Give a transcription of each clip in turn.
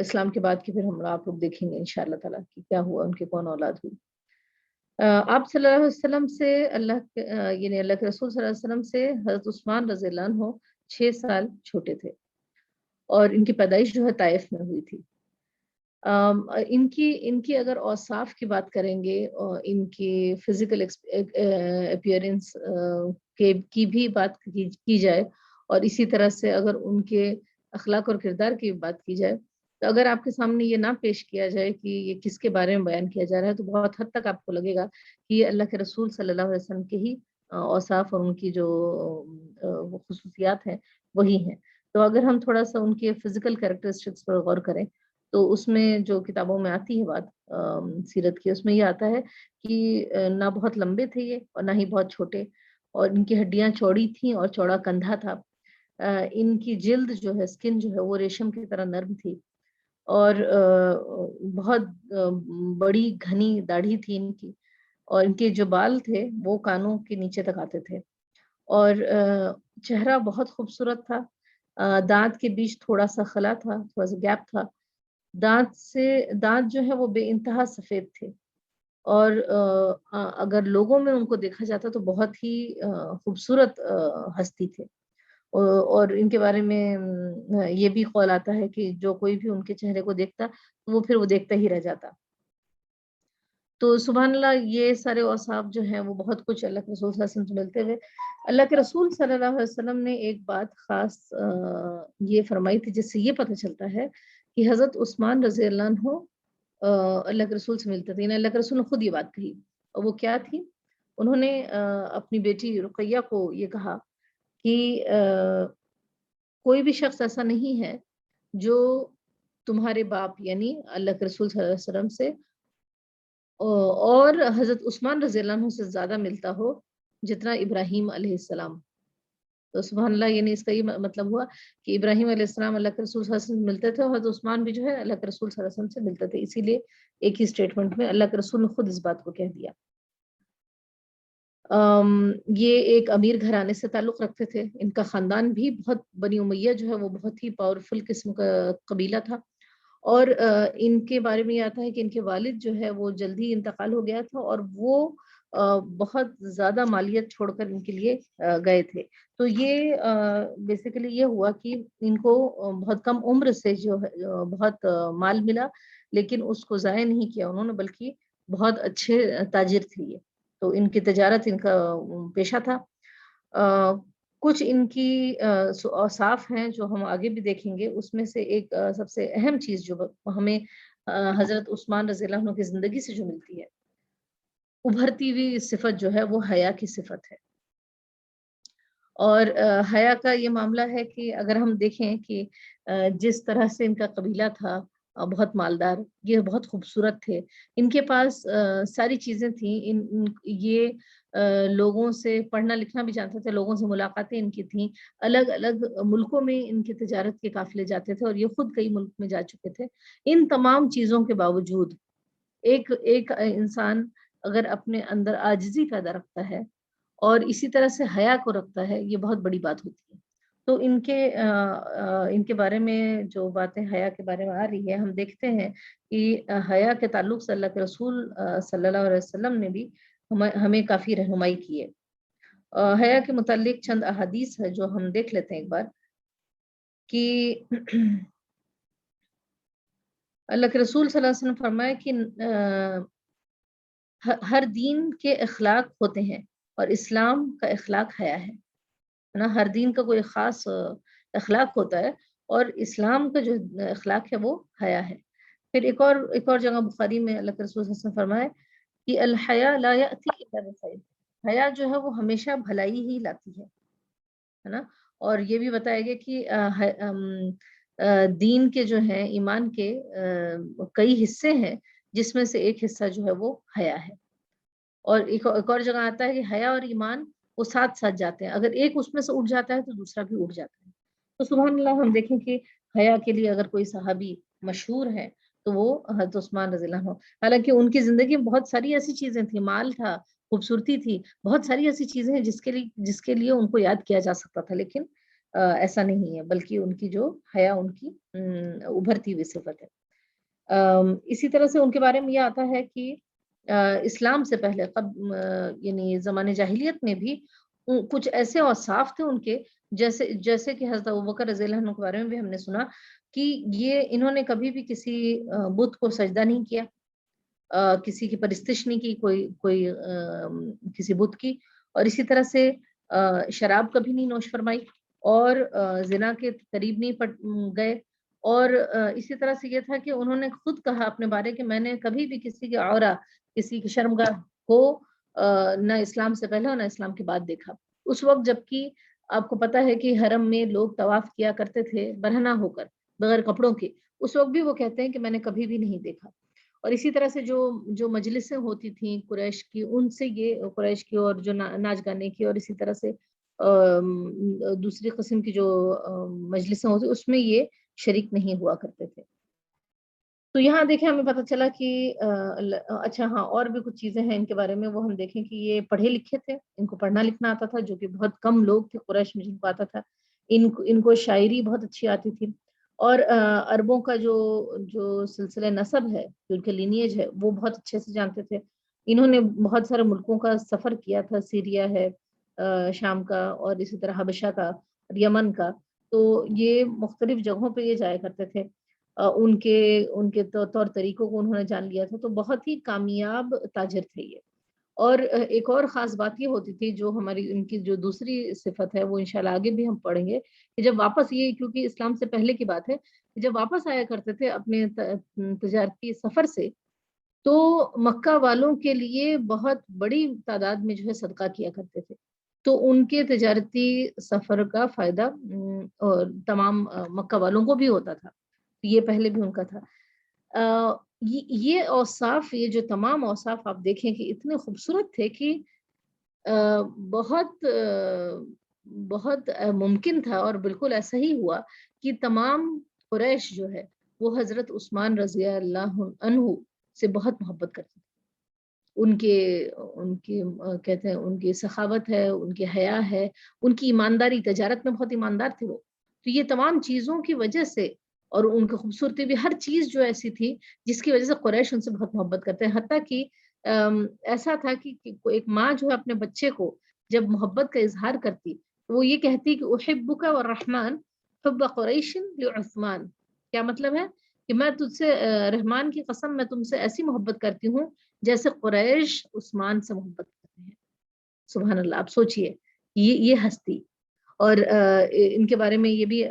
اسلام کے بعد کی پھر ہم آپ لوگ دیکھیں گے انشاءاللہ تعالیٰ کہ کیا ہوا، ان کے کون اولاد ہوئی۔ آپ صلی اللہ علیہ وسلم سے یعنی اللہ کے رسول صلی اللہ علیہ وسلم سے حضرت عثمان رضی اللہ عنہ 6 سال چھوٹے تھے، اور ان کی پیدائش جو ہے طائف میں ہوئی تھی۔ ان کی اگر اوصاف کی بات کریں گے اور ان کی فزیکل اپیئرنس کی بھی بات کی جائے، اور اسی طرح سے اگر ان کے اخلاق اور کردار کی بات کی جائے، تو اگر آپ کے سامنے یہ نہ پیش کیا جائے کہ یہ کس کے بارے میں بیان کیا جا رہا ہے، تو بہت حد تک آپ کو لگے گا کہ یہ اللہ کے رسول صلی اللہ علیہ وسلم کے ہی اوصاف اور ان کی جو وہ خصوصیات ہیں وہی ہیں۔ تو اگر ہم تھوڑا سا ان کے فزیکل کریکٹرسٹکس پر غور کریں، تو اس میں جو کتابوں میں آتی ہے بات سیرت کی، اس میں یہ آتا ہے کہ نہ بہت لمبے تھے یہ اور نہ ہی بہت چھوٹے، اور ان کی ہڈیاں چوڑی تھیں اور چوڑا کندھا تھا۔ ان کی جلد جو ہے، اسکن جو ہے، وہ ریشم کی طرح نرم تھی، اور بہت بڑی گھنی داڑھی تھی ان کی، اور ان کے جو بال تھے وہ کانوں کے نیچے تک آتے تھے، اور چہرہ بہت خوبصورت تھا۔ دانت کے بیچ تھوڑا سا خلا تھا، تھوڑا سا گیپ تھا۔ دانت جو ہے وہ بے انتہا سفید تھے، اور اگر لوگوں میں ان کو دیکھا جاتا تو بہت ہی خوبصورت ہستی تھے، اور ان کے بارے میں یہ بھی قول آتا ہے کہ جو کوئی بھی ان کے چہرے کو دیکھتا تو وہ پھر وہ دیکھتا ہی رہ جاتا۔ تو سبحان اللہ، یہ سارے اوصاف جو ہیں وہ بہت کچھ اللہ کے رسول صلی اللہ علیہ وسلم سے ملتے ہوئے، اللہ کے رسول صلی اللہ علیہ وسلم نے ایک بات خاص یہ فرمائی تھی، جس سے یہ پتہ چلتا ہے کہ حضرت عثمان رضی اللہ عنہ اللہ کے رسول سے ملتے تھے، یعنی اللہ کے رسول نے خود یہ بات کہی، اور وہ کیا تھی؟ انہوں نے اپنی بیٹی رقیہ کو یہ کہا کہ کوئی بھی شخص ایسا نہیں ہے جو تمہارے باپ یعنی اللہ کے رسول صلی اللہ علیہ وسلم سے اور حضرت عثمان رضی اللہ عنہ سے زیادہ ملتا ہو جتنا ابراہیم علیہ السلام۔ تو سبحان اللہ، یعنی اس کا یہ مطلب ہوا کہ ابراہیم علیہ السلام اللہ کے رسول صلی اللہ علیہ وسلم سے ملتے تھے، اور حضرت عثمان بھی جو ہے اللہ کے رسول صلی اللہ علیہ وسلم سے ملتے تھے، اسی لیے ایک ہی اسٹیٹمنٹ میں اللہ کے رسول نے خود اس بات کو کہہ دیا۔ یہ ایک امیر گھرانے سے تعلق رکھتے تھے، ان کا خاندان بھی بہت، بنی امیہ جو ہے وہ بہت ہی پاورفل قسم کا قبیلہ تھا، اور ان کے بارے میں یہ آتا ہے کہ ان کے والد جو ہے وہ جلدی انتقال ہو گیا تھا، اور وہ بہت زیادہ مالیت چھوڑ کر ان کے لیے گئے تھے۔ تو یہ بیسیکلی یہ ہوا کہ ان کو بہت کم عمر سے جو ہے بہت مال ملا، لیکن اس کو ضائع نہیں کیا انہوں نے، بلکہ بہت اچھے تاجر تھے یہ، تو ان کی تجارت ان کا پیشہ تھا۔ کچھ ان کی اوصاف ہیں جو ہم آگے بھی دیکھیں گے، اس میں سے ایک سب سے اہم چیز جو ہمیں حضرت عثمان رضی اللہ عنہ کی زندگی سے جو ملتی ہے، ابھرتی ہوئی صفت جو ہے وہ حیا کی صفت ہے۔ اور حیا کا یہ معاملہ ہے کہ اگر ہم دیکھیں کہ جس طرح سے ان کا قبیلہ تھا، بہت مالدار، یہ بہت خوبصورت تھے، ان کے پاس ساری چیزیں تھیں، یہ لوگوں سے پڑھنا لکھنا بھی جانتے تھے، لوگوں سے ملاقاتیں ان کی تھیں، الگ الگ ملکوں میں ان کی تجارت کے قافلے جاتے تھے، اور یہ خود کئی ملک میں جا چکے تھے۔ ان تمام چیزوں کے باوجود ایک انسان اگر اپنے اندر عاجزی پیدا رکھتا ہے اور اسی طرح سے حیا کو رکھتا ہے، یہ بہت بڑی بات ہوتی ہے۔ تو ان کے بارے میں جو باتیں حیا کے بارے میں آ رہی ہے، ہم دیکھتے ہیں کہ حیا کے تعلق سے اللہ کے رسول صلی اللہ علیہ وسلم نے بھی ہمیں کافی رہنمائی کی ہے۔ حیا کے متعلق چند احادیث ہے جو ہم دیکھ لیتے ہیں ایک بار، کہ اللہ کے رسول صلی اللہ علیہ وسلم فرمائے کہ ہر دین کے اخلاق ہوتے ہیں، اور اسلام کا اخلاق حیا ہے نا، ہر دین کا کوئی خاص اخلاق ہوتا ہے، اور اسلام کا جو اخلاق ہے وہ حیا ہے۔ پھر ایک اور جگہ بخاری میں اللہ کے رسول صلی اللہ علیہ وسلم فرمائے کہ الحیا لا یأتی الا بخیر، حیا جو ہے وہ ہمیشہ بھلائی ہی لاتی ہے نا۔ اور یہ بھی بتایا گیا کہ دین کے جو ہیں، ایمان کے کئی حصے ہیں، جس میں سے ایک حصہ جو ہے وہ حیا ہے۔ اور ایک اور جگہ آتا ہے کہ حیا اور ایمان وہ ساتھ ساتھ جاتے ہیں، اگر ایک اس میں سے اٹھ جاتا ہے تو دوسرا بھی اٹھ جاتا ہے۔ تو سبحان اللہ، ہم دیکھیں کہ حیا کے لیے اگر کوئی صحابی مشہور ہے تو وہ حضرت عثمان رضی اللہ عنہ۔ حالانکہ ان کی زندگی میں بہت ساری ایسی چیزیں تھیں، مال تھا، خوبصورتی تھی، بہت ساری ایسی چیزیں ہیں جس کے لیے ان کو یاد کیا جا سکتا تھا، لیکن ایسا نہیں ہے، بلکہ ان کی جو حیا ان کی ابھرتی ہوئی صفت ہے۔ اسی طرح سے ان کے بارے میں یہ آتا ہے کہ اسلام سے پہلے یعنی زمانے جاہلیت میں بھی کچھ ایسے اوصاف تھے ان کے، جیسے کہ حضرت ابوبکر رضی اللہ عنہ کے بارے میں بھی ہم نے سنا کہ انہوں نے کبھی بھی کسی بت کو سجدہ نہیں کیا، کسی کی پرستش نہیں کی، کوئی کسی بت کی، اور اسی طرح سے شراب کبھی نہیں نوش فرمائی، اور زنا کے قریب نہیں گئے، اور اسی طرح سے یہ تھا کہ انہوں نے خود کہا اپنے بارے کہ میں نے کبھی بھی کسی کی عورہ، کسی کی شرمگاہ کو نہ اسلام سے پہلے اور نہ اسلام کے بعد دیکھا۔ اس وقت جبکہ آپ کو پتا ہے کہ حرم میں لوگ طواف کیا کرتے تھے برہنہ ہو کر، بغیر کپڑوں کے، اس وقت بھی وہ کہتے ہیں کہ میں نے کبھی بھی نہیں دیکھا۔ اور اسی طرح سے جو مجلسیں ہوتی تھیں قریش کی، ان سے یہ قریش کی، اور جو ناچ گانے کی، اور اسی طرح سے دوسری قسم کی جو مجلسیں ہوتی، اس میں یہ شریک نہیں ہوا کرتے تھے۔ تو یہاں دیکھیں ہمیں پتہ چلا کہ اچھا ہاں، اور بھی کچھ چیزیں ہیں ان کے بارے میں، وہ ہم دیکھیں کہ یہ پڑھے لکھے تھے، ان کو پڑھنا لکھنا آتا تھا، جو کہ بہت کم لوگ تھے قریش میں جن کو آتا تھا۔ ان کو شاعری بہت اچھی آتی تھی، اور عربوں کا جو سلسلہ نسب ہے، جو ان کے لینیج ہے، وہ بہت اچھے سے جانتے تھے۔ انہوں نے بہت سارے ملکوں کا سفر کیا تھا، سیریا ہے، شام کا، اور اسی طرح حبشہ کا، یمن کا، تو یہ مختلف جگہوں پہ یہ جایا کرتے تھے۔ ان کے طور طریقوں کو انہوں نے جان لیا تھا، تو بہت ہی کامیاب تاجر تھے یہ۔ اور ایک اور خاص بات یہ ہوتی تھی، جو ہماری ان کی جو دوسری صفت ہے، وہ انشاءاللہ آگے بھی ہم پڑھیں گے، کہ جب واپس، یہ کیونکہ اسلام سے پہلے کی بات ہے، کہ جب واپس آیا کرتے تھے اپنے تجارتی سفر سے، تو مکہ والوں کے لیے بہت بڑی تعداد میں جو ہے صدقہ کیا کرتے تھے، تو ان کے تجارتی سفر کا فائدہ اور تمام مکہ والوں کو بھی ہوتا تھا، یہ پہلے بھی ان کا تھا۔ یہ اوصاف، یہ جو تمام اوصاف آپ دیکھیں کہ اتنے خوبصورت تھے کہ بہت بہت ممکن تھا، اور بالکل ایسا ہی ہوا کہ تمام قریش جو ہے وہ حضرت عثمان رضی اللہ عنہ سے بہت محبت کرتے تھے۔ ان کے کہتے ہیں ان کی سخاوت ہے، ان کی حیا ہے، ان کی ایمانداری، تجارت میں بہت ایماندار تھے وہ۔ تو یہ تمام چیزوں کی وجہ سے، اور ان کی خوبصورتی بھی، ہر چیز جو ایسی تھی جس کی وجہ سے قریش ان سے بہت محبت کرتے ہیں۔ حتیٰ کہ ایسا تھا کہ ایک ماں جو ہے اپنے بچے کو جب محبت کا اظہار کرتی، تو وہ یہ کہتی کہ احبک والرحمن حب قریش لعثمان۔ کیا مطلب ہے؟ کہ میں تجھ سے، رحمان کی قسم، میں تم سے ایسی محبت کرتی ہوں جیسے قریش عثمان سے محبت کرتے ہیں۔ سبحان اللہ، آپ سوچئے یہ ہستی، اور ان کے بارے میں یہ بھی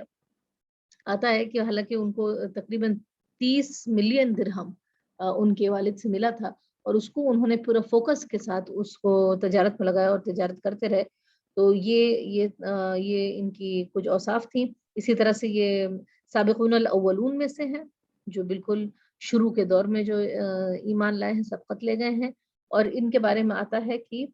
آتا ہے کہ حالانکہ ان کو تقریباً 30 ملین درہم ان کے والد سے ملا تھا، اور اس کو انہوں نے پورا فوکس کے ساتھ اس کو تجارت میں لگایا اور تجارت کرتے رہے۔ تو یہ ان کی کچھ اوصاف تھیں۔ اسی طرح سے یہ سابقون الاولون میں سے ہیں، جو بالکل شروع کے دور میں جو ایمان لائے ہیں، سبقت لے گئے ہیں۔ اور ان کے بارے میں آتا ہے کہ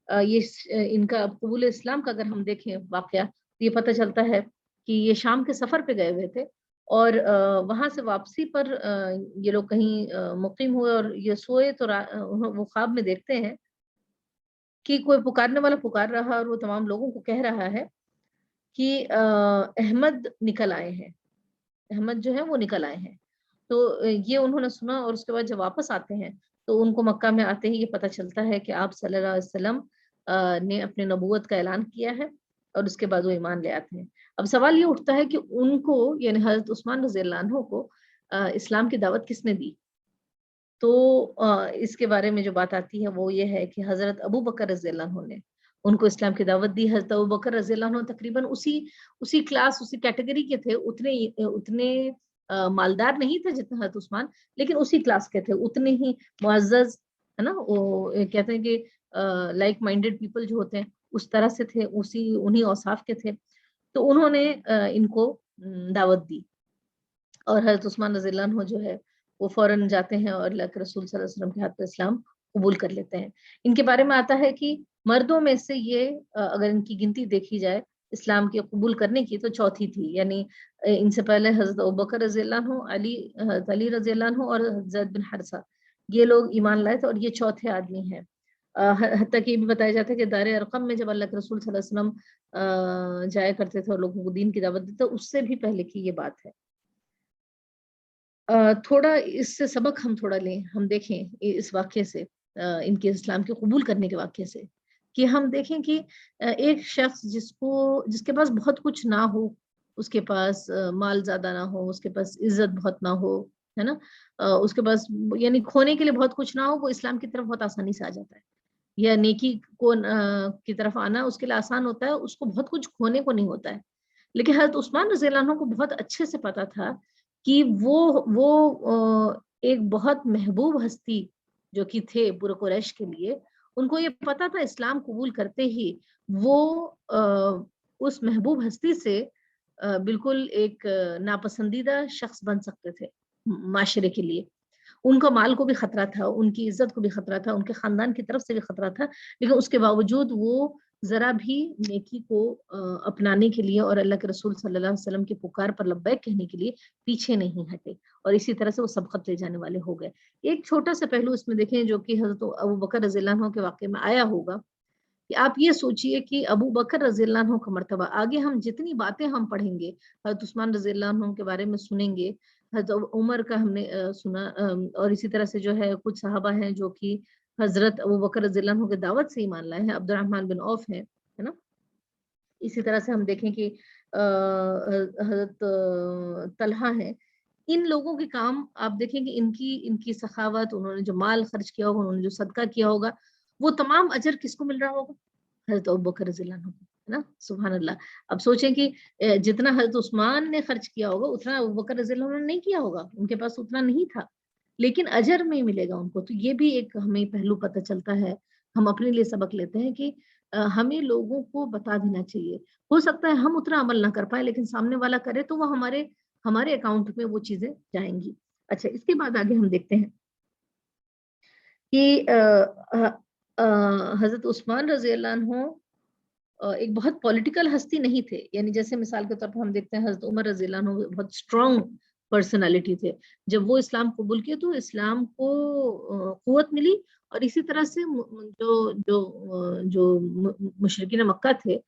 ان کا قبول اسلام کا اگر ہم دیکھیں واقعہ، تو یہ پتہ چلتا ہے کہ یہ شام کے سفر پہ گئے ہوئے تھے، اور وہاں سے واپسی پر یہ لوگ کہیں مقیم ہوئے، اور یہ سوئے تو وہ خواب میں دیکھتے ہیں کہ کوئی پکارنے والا پکار رہا، اور وہ تمام لوگوں کو کہہ رہا ہے کہ احمد نکل آئے ہیں، احمد جو ہے وہ نکل آئے ہیں۔ تو یہ انہوں نے سنا، اور اس کے بعد جب واپس آتے ہیں تو ان کو مکہ میں آتے ہی یہ پتہ چلتا ہے کہ آپ صلی اللہ علیہ وسلم نے اپنے نبوت کا اعلان کیا ہے، اور اس کے بعد وہ ایمان لے آتے ہیں۔ اب سوال یہ اٹھتا ہے کہ ان کو، یعنی حضرت عثمان رضی اللہ عنہ کو اسلام کی دعوت کس نے دی؟ تو اس کے بارے میں جو بات آتی ہے وہ یہ ہے کہ حضرت ابو بکر رضی اللہ عنہ نے ان کو اسلام کی دعوت دی۔ حضرت ابو بکر رضی اللہ عنہ تقریباً اسی کلاس، اسی کیٹیگری کے تھے، اتنے مالدار نہیں تھے جتنا حضرت عثمان، لیکن اسی کلاس کے تھے، اتنے ہی معزز، ہے نا، وہ کہتے ہیں کہ لائک مائنڈیڈ پیپل جو ہوتے ہیں اس طرح سے تھے، انہی اوصاف کے تھے۔ تو انہوں نے ان کو دعوت دی، اور حضرت عثمان رضی اللہ عنہ جو ہے وہ فوراً جاتے ہیں اور اللہ کے رسول صلی اللہ علیہ وسلم کے ہاتھ پہ اسلام قبول کر لیتے ہیں۔ ان کے بارے میں آتا ہے کہ مردوں میں سے یہ اگر ان کی گنتی دیکھی جائے اسلام کے قبول کرنے کی، تو چوتھی تھی، یعنی ان سے پہلے حضرت ابوبکر رضی اللہ عنہ، حضرت علی رضی اللہ عنہ، اور زید بن حارثہ، یہ لوگ ایمان لائے تھے، اور یہ چوتھے آدمی ہیں حتیٰ کہ یہ بھی بتایا جاتا ہے کہ دار ارقم میں جب اللہ کے رسول صلی اللہ علیہ وسلم جایا کرتے تھے اور لوگوں کو دین کی دعوت دیتے تھے، اس سے بھی پہلے کی یہ بات ہے۔ تھوڑا اس سے سبق ہم تھوڑا لیں، ہم دیکھیں اس واقعے سے، ان کے اسلام کے قبول کرنے کے واقعے سے، کہ ہم دیکھیں کہ ایک شخص جس کے پاس بہت کچھ نہ ہو، اس کے پاس مال زیادہ نہ ہو، اس کے پاس عزت بہت نہ ہو، ہے نا، اس کے پاس یعنی کھونے کے لیے بہت کچھ نہ ہو، وہ اسلام کی طرف بہت آسانی سے آ جاتا ہے، یا نیکی کو کی طرف آنا اس کے لیے آسان ہوتا ہے، اس کو بہت کچھ کھونے کو نہیں ہوتا ہے۔ لیکن حضرت عثمان رضی اللہ عنہ کو بہت اچھے سے پتا تھا کہ وہ ایک بہت محبوب ہستی جو کہ تھے پورے قریش کے لیے، ان کو یہ پتا تھا اسلام قبول کرتے ہی وہ اس محبوب ہستی سے بالکل ایک ناپسندیدہ شخص بن سکتے تھے معاشرے کے لیے۔ ان کا مال کو بھی خطرہ تھا، ان کی عزت کو بھی خطرہ تھا، ان کے خاندان کی طرف سے بھی خطرہ تھا، لیکن اس کے باوجود وہ ذرا بھی نیکی کو اپنانے کے لیے اور اللہ کے رسول صلی اللہ علیہ وسلم کی پکار پر لبیک کہنے کے لیے پیچھے نہیں ہٹے، اور اسی طرح سے وہ سبقت لے جانے والے ہو گئے۔ ایک چھوٹا سا پہلو اس میں دیکھیں جو کہ حضرت ابو بکر رضی اللہ عنہ کے واقعے میں آیا ہوگا، کہ آپ یہ سوچئے کہ ابو بکر رضی اللہ عنہ کا مرتبہ، آگے ہم جتنی باتیں ہم پڑھیں گے حضرت عثمان رضی اللہ عنہ کے بارے میں سنیں گے، حضرت عمر کا ہم نے سنا، اور اسی طرح سے جو ہے کچھ صحابہ ہیں جو کہ حضرت ابو بکر رضی اللہ عنہ کے دعوت سے ایمان لائے ہیں، عبد الرحمن بن عوف ہے نا، اسی طرح سے ہم دیکھیں کہ حضرت طلحہ ہیں، ان لوگوں کے کام آپ دیکھیں کہ ان کی سخاوت، انہوں نے جو مال خرچ کیا ہوگا، انہوں نے جو صدقہ کیا ہوگا، وہ تمام اجر کس کو مل رہا ہوگا؟ حضرت ابوبکر رضی اللہ عنہ کو، ہے نا، سبحان اللہ۔ اب سوچیں کہ جتنا حضرت عثمان نے خرچ کیا ہوگا اتنا ابوبکر رضی اللہ عنہ نے نہیں کیا ہوگا، ان کے پاس اتنا نہیں تھا، لیکن اجر میں ملے گا ان کو۔ تو یہ بھی ایک ہمیں پہلو پتہ چلتا ہے، ہم اپنے لیے سبق لیتے ہیں کہ ہمیں لوگوں کو بتا دینا چاہیے، ہو سکتا ہے ہم اتنا عمل نہ کر پائے لیکن سامنے والا کرے تو وہ ہمارے اکاؤنٹ میں وہ چیزیں جائیں گی۔ اچھا، اس کے بعد آگے ہم دیکھتے ہیں کہ حضرت عثمان رضی اللہ عنہ ایک بہت پولیٹیکل ہستی نہیں تھے، یعنی جیسے مثال کے طور پر ہم دیکھتے ہیں حضرت عمر رضی اللہ عنہ بہت اسٹرانگ پرسنالٹی تھے، جب وہ اسلام قبول کیے تو اسلام کو قوت ملی، اور اسی طرح سے جو مشرکین مکہ تھے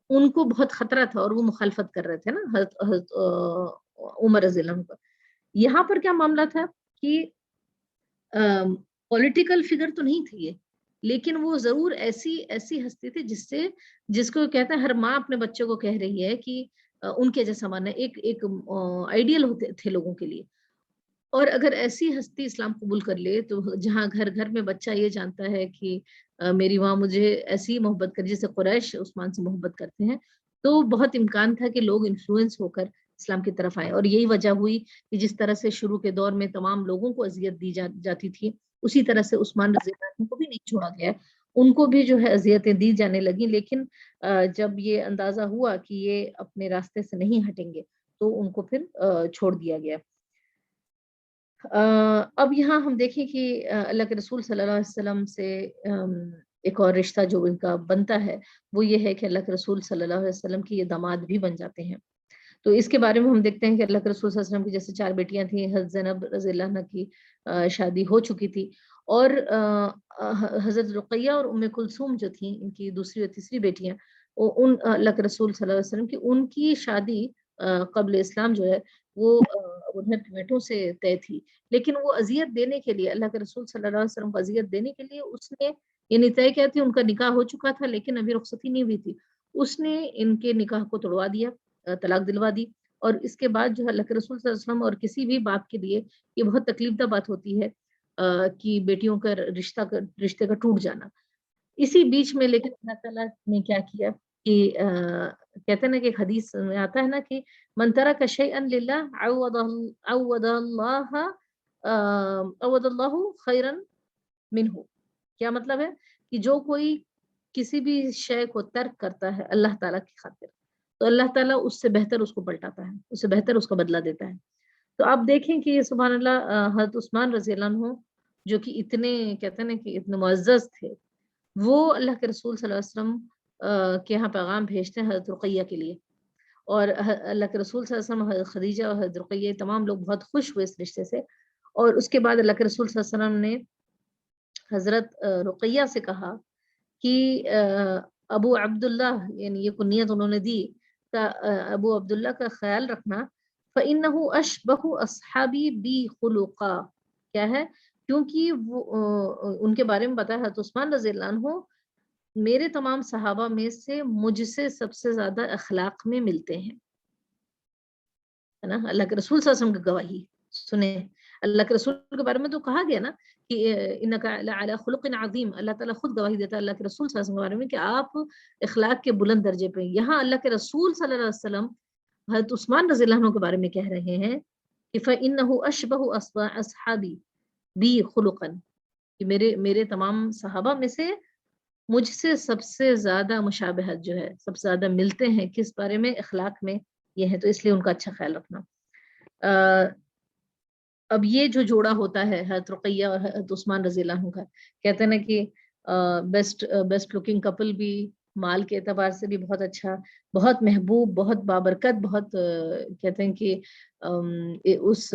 ان کو بہت خطرہ تھا اور وہ مخالفت کر رہے تھے نا حضرت عمر رضی اللہ عنہ کا۔ یہاں پر کیا معاملہ تھا کہ پولیٹیکل فگر تو نہیں تھی یہ، لیکن وہ ضرور ایسی ہستی تھی جس کو کہتے ہیں ہر ماں اپنے بچوں کو کہہ رہی ہے کہ ان کے جیسا ماننا، ایک آئیڈیل ہوتے تھے لوگوں کے لیے۔ اور اگر ایسی ہستی اسلام قبول کر لے تو جہاں گھر گھر میں بچہ یہ جانتا ہے کہ میری ماں مجھے ایسی محبت کر جیسے قریش عثمان سے محبت کرتے ہیں، تو بہت امکان تھا کہ لوگ انفلوئنس ہو کر اسلام کی طرف آئے، اور یہی وجہ ہوئی کہ جس طرح سے شروع کے دور میں تمام لوگوں کو اذیت دی جاتی تھی، اسی طرح سے عثمان رضی اللہ عنہ کو بھی نہیں چھوڑا گیا، ان کو بھی جو ہے اذیتیں دی جانے لگیں، لیکن جب یہ اندازہ ہوا کہ یہ اپنے راستے سے نہیں ہٹیں گے تو ان کو پھر چھوڑ دیا گیا۔ اب یہاں ہم دیکھیں کہ اللہ کے رسول صلی اللہ علیہ وسلم سے ایک اور رشتہ جو ان کا بنتا ہے وہ یہ ہے کہ اللہ کے رسول صلی اللہ علیہ وسلم کی یہ داماد بھی بن جاتے ہیں۔ تو اس کے بارے میں ہم دیکھتے ہیں کہ اللہ کے رسول صلی اللہ علیہ وسلم کی جیسے 4 بیٹیاں تھیں، حضرت زینب رضی اللہ عنہ کی شادی ہو چکی تھی، اور حضرت رقیہ اور ام کلثوم جو تھیں ان کی دوسری اور تیسری بیٹیاں، ان اللہ کے رسول صلی اللہ علیہ وسلم کی ان کی شادی قبل اسلام جو ہے وہ انہیں بیٹوں سے طے تھی، لیکن وہ اذیت دینے کے لیے اللہ کے رسول صلی اللہ علیہ وسلم کو اذیت دینے کے لیے اس نے، یعنی طے کیا تھی، ان کا نکاح ہو چکا تھا لیکن ابھی رخصتی نہیں ہوئی تھی، اس نے ان کے نکاح کو توڑوا دیا، طلاق دلوا دی، اور اس کے بعد جو ہے اللہ کے رسول صلی اللہ علیہ وسلم اور کسی بھی باپ کے لیے یہ بہت تکلیف دہ بات ہوتی ہے کہ بیٹیوں کا رشتے کا ٹوٹ جانا۔ اسی بیچ میں لیکن اللہ تعالیٰ نے کیا کیا کہ کہتے ہیں نا کہ ایک حدیث میں آتا ہے نا کہ من ترک شیئا للہ عوض اللہ خیرا منہ، کیا مطلب ہے کہ جو کوئی کسی بھی شے کو ترک کرتا ہے اللہ تعالیٰ کی خاطر تو اللہ تعالیٰ اس سے بہتر اس کو پلٹاتا ہے، اس سے بہتر اس کا بدلہ دیتا ہے۔ تو آپ دیکھیں کہ سبحان اللہ حضرت عثمان رضی اللہ عنہ جو کہ اتنے کہتے ہیں نا کہ اتنے معزز تھے، وہ اللہ کے رسول صلی اللہ علیہ وسلم کے یہاں پیغام بھیجتے ہیں حضرت رقیہ کے لیے، اور اللہ کے رسول صلی اللہ علیہ وسلم، حضرت خدیجہ اور حضرت رقیہ تمام لوگ بہت خوش ہوئے اس رشتے سے، اور اس کے بعد اللہ کے رسول صلی اللہ علیہ وسلم نے حضرت رقیہ سے کہا کہ ابو عبداللہ، یعنی یہ کنیت انہوں نے دی، کا ابو عبداللہ کا خیال رکھنا، فَإِنَّهُ أَشْبَهُ أَصْحَابِي بِي خُلُقًا، کیا ہے؟ کیونکہ وہ ان کے بارے میں بتایا حضرت عثمان رضی اللہ عنہ میرے تمام صحابہ میں سے مجھ سے سب سے زیادہ اخلاق میں ملتے ہیں، ہے نا؟ اللہ کے رسول صلی اللہ علیہ وسلم کی گواہی سنیں، اللہ کے رسول کے بارے میں تو کہا گیا نا کہ انک لعلی خلق عظیم، اللہ تعالیٰ خود گواہی دیتا ہے اللہ کے رسول صلی اللہ علیہ وسلم کے بارے میں کہ آپ اخلاق کے بلند درجے پہ ہیں۔ یہاں اللہ کے رسول صلی اللہ علیہ وسلم حضرت عثمان رضی اللہ عنہ کے بارے میں کہہ رہے ہیں کہ فَإِنَّهُ أَشْبَهُ أَصْحَابِي بِي خُلُقًا، کہ میرے تمام صحابہ میں سے مجھ سے سب سے زیادہ مشابہت جو ہے، سب سے زیادہ ملتے ہیں کس بارے میں؟ اخلاق میں یہ ہے، تو اس لیے ان کا اچھا خیال رکھنا۔ اب یہ جو جوڑا ہوتا ہے حضرت رقیہ اور حضرت عثمان رضی اللہ عنہ کا، کہتے ہیں نا کہ بیسٹ لکنگ کپل بھی، مال کے اعتبار سے بھی بہت اچھا، بہت محبوب، بہت بابرکت، بہت کہتے ہیں کہ اس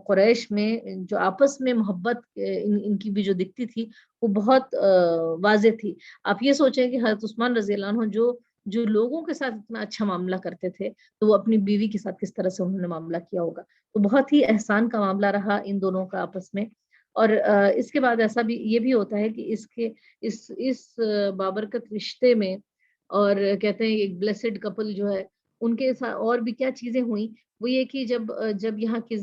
قریش میں جو آپس میں محبت ان کی بھی جو دکھتی تھی وہ بہت واضح تھی۔ آپ یہ سوچیں کہ حضرت عثمان رضی اللہ عنہ جو لوگوں کے ساتھ اتنا اچھا معاملہ کرتے تھے، تو وہ اپنی بیوی کے ساتھ کس طرح سے انہوں نے معاملہ کیا ہوگا، تو بہت ہی احسان کا معاملہ رہا ان دونوں کا آپس میں۔ اور اس کے بعد ایسا بھی یہ بھی ہوتا ہے کہ اس بابرکت رشتے میں، اور کہتے ہیں ایک بلیسڈ کپل جو ہے، ان کے ساتھ اور بھی کیا چیزیں ہوئیں، وہ یہ کہ جب یہاں کی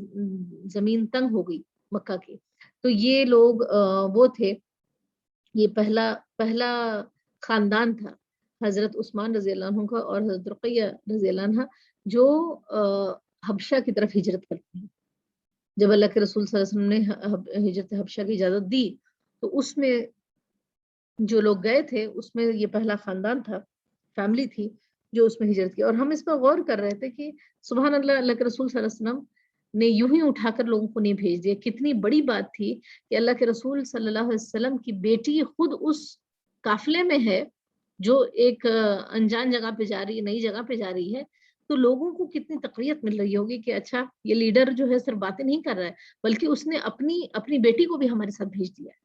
زمین تنگ ہو گئی مکہ کی، تو یہ لوگ وہ تھے، یہ پہلا خاندان تھا حضرت عثمان رضی اللہ عنہ کا اور حضرت رقیہ رضی اللہ عنہ جو حبشہ کی طرف ہجرت کرتے ہیں۔ جب اللہ کے رسول صلی اللہ علیہ وسلم نے ہجرت حبشہ کی اجازت دی تو اس میں جو لوگ گئے تھے اس میں یہ پہلا خاندان تھا، فیملی تھی جو اس میں ہجرت کی۔ اور ہم اس پر غور کر رہے تھے کہ سبحان اللہ، اللہ کے رسول صلی اللہ علیہ وسلم نے یوں ہی اٹھا کر لوگوں کو نہیں بھیج دیا، کتنی بڑی بات تھی کہ اللہ کے رسول صلی اللہ علیہ وسلم کی بیٹی خود اس قافلے میں ہے جو ایک انجان جگہ پہ جا رہی ہے، نئی جگہ پہ جا رہی ہے، تو لوگوں کو کتنی تقویت مل رہی ہوگی کہ اچھا یہ لیڈر جو ہے صرف باتیں نہیں کر رہا ہے بلکہ اس نے اپنی بیٹی کو بھی ہمارے ساتھ بھیج دیا ہے۔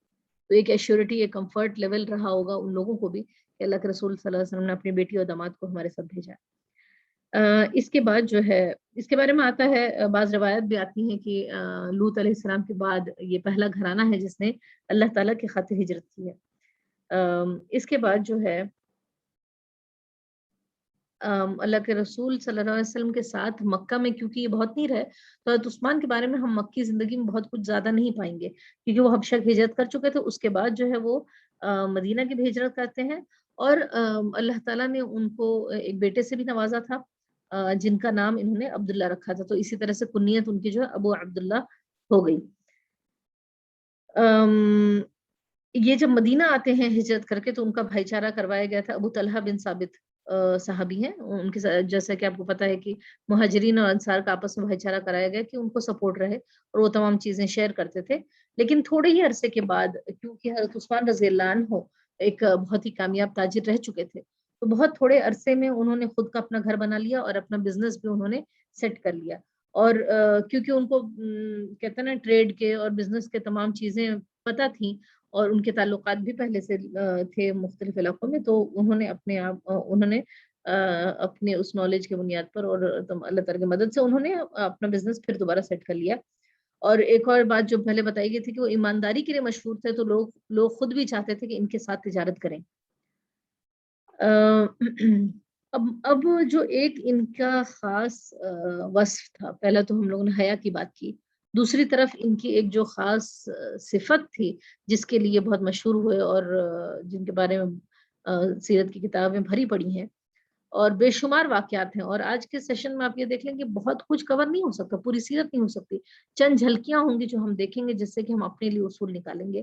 تو ایک ایشورٹی، ایک کمفرٹ لیول رہا ہوگا ان لوگوں کو بھی کہ اللہ کے رسول صلی اللہ علیہ وسلم نے اپنی بیٹی اور داماد کو ہمارے ساتھ بھیجا۔ اس کے بعد جو ہے اس کے بارے میں آتا ہے، بعض روایت بھی آتی ہیں کہ لوط علیہ السلام کے بعد یہ پہلا گھرانہ ہے جس نے اللہ تعالیٰ کی خاطر ہجرت کی ہے۔ اس کے بعد جو ہے اللہ کے رسول صلی اللہ علیہ وسلم کے ساتھ مکہ میں، کیونکہ یہ بہت نیر ہے، تو حضرت عثمان کے بارے میں ہم مکی زندگی میں بہت کچھ زیادہ نہیں پائیں گے، کیونکہ وہ حبشہ کی ہجرت کر چکے تھے۔ اس کے بعد جو ہے وہ مدینہ کی بھی ہجرت کرتے ہیں، اور اللہ تعالیٰ نے ان کو ایک بیٹے سے بھی نوازا تھا جن کا نام انہوں نے عبداللہ رکھا تھا، تو اسی طرح سے کنیت ان کی جو ہے ابو عبداللہ ہو گئی۔ یہ جب مدینہ آتے ہیں ہجرت کر کے تو ان کا بھائی چارہ کروایا گیا تھا، ابو طلحہ بن ثابت صحابی ہیں، ان کے ساتھ جیسا کہ آپ کو پتا ہے کہ مہاجرین اور انصار کا آپس میں بھائی چارہ کرایا گیا کہ ان کو سپورٹ رہے اور وہ تمام چیزیں شیئر کرتے تھے۔ لیکن تھوڑے ہی عرصے کے بعد، کیونکہ حضرت عثمان رضی اللہ عنہ ایک بہت ہی کامیاب تاجر رہ چکے تھے، تو بہت تھوڑے عرصے میں انہوں نے خود کا اپنا گھر بنا لیا اور اپنا بزنس بھی انہوں نے سیٹ کر لیا۔ اور کیونکہ ان کو کہتے ہیں نا ٹریڈ کے اور بزنس کے تمام چیزیں پتہ تھیں اور ان کے تعلقات بھی پہلے سے تھے مختلف علاقوں میں، تو انہوں نے اپنے اس نالج کے بنیاد پر اور اللہ تعالیٰ کی مدد سے انہوں نے اپنا بزنس پھر دوبارہ سیٹ کر لیا۔ اور ایک اور بات جو پہلے بتائی گئی تھی کہ وہ ایمانداری کے لیے مشہور تھے، تو لوگ خود بھی چاہتے تھے کہ ان کے ساتھ تجارت کریں۔ اب جو ایک ان کا خاص وصف تھا، پہلا تو ہم لوگوں نے حیا کی بات کی، دوسری طرف ان کی ایک جو خاص صفت تھی جس کے لیے بہت مشہور ہوئے اور جن کے بارے میں سیرت کی کتابیں بھری پڑی ہیں اور بے شمار واقعات ہیں، اور آج کے سیشن میں آپ یہ دیکھ لیں کہ بہت کچھ کور نہیں ہو سکتا، پوری سیرت نہیں ہو سکتی، چند جھلکیاں ہوں گی جو ہم دیکھیں گے جس سے کہ ہم اپنے لیے اصول نکالیں گے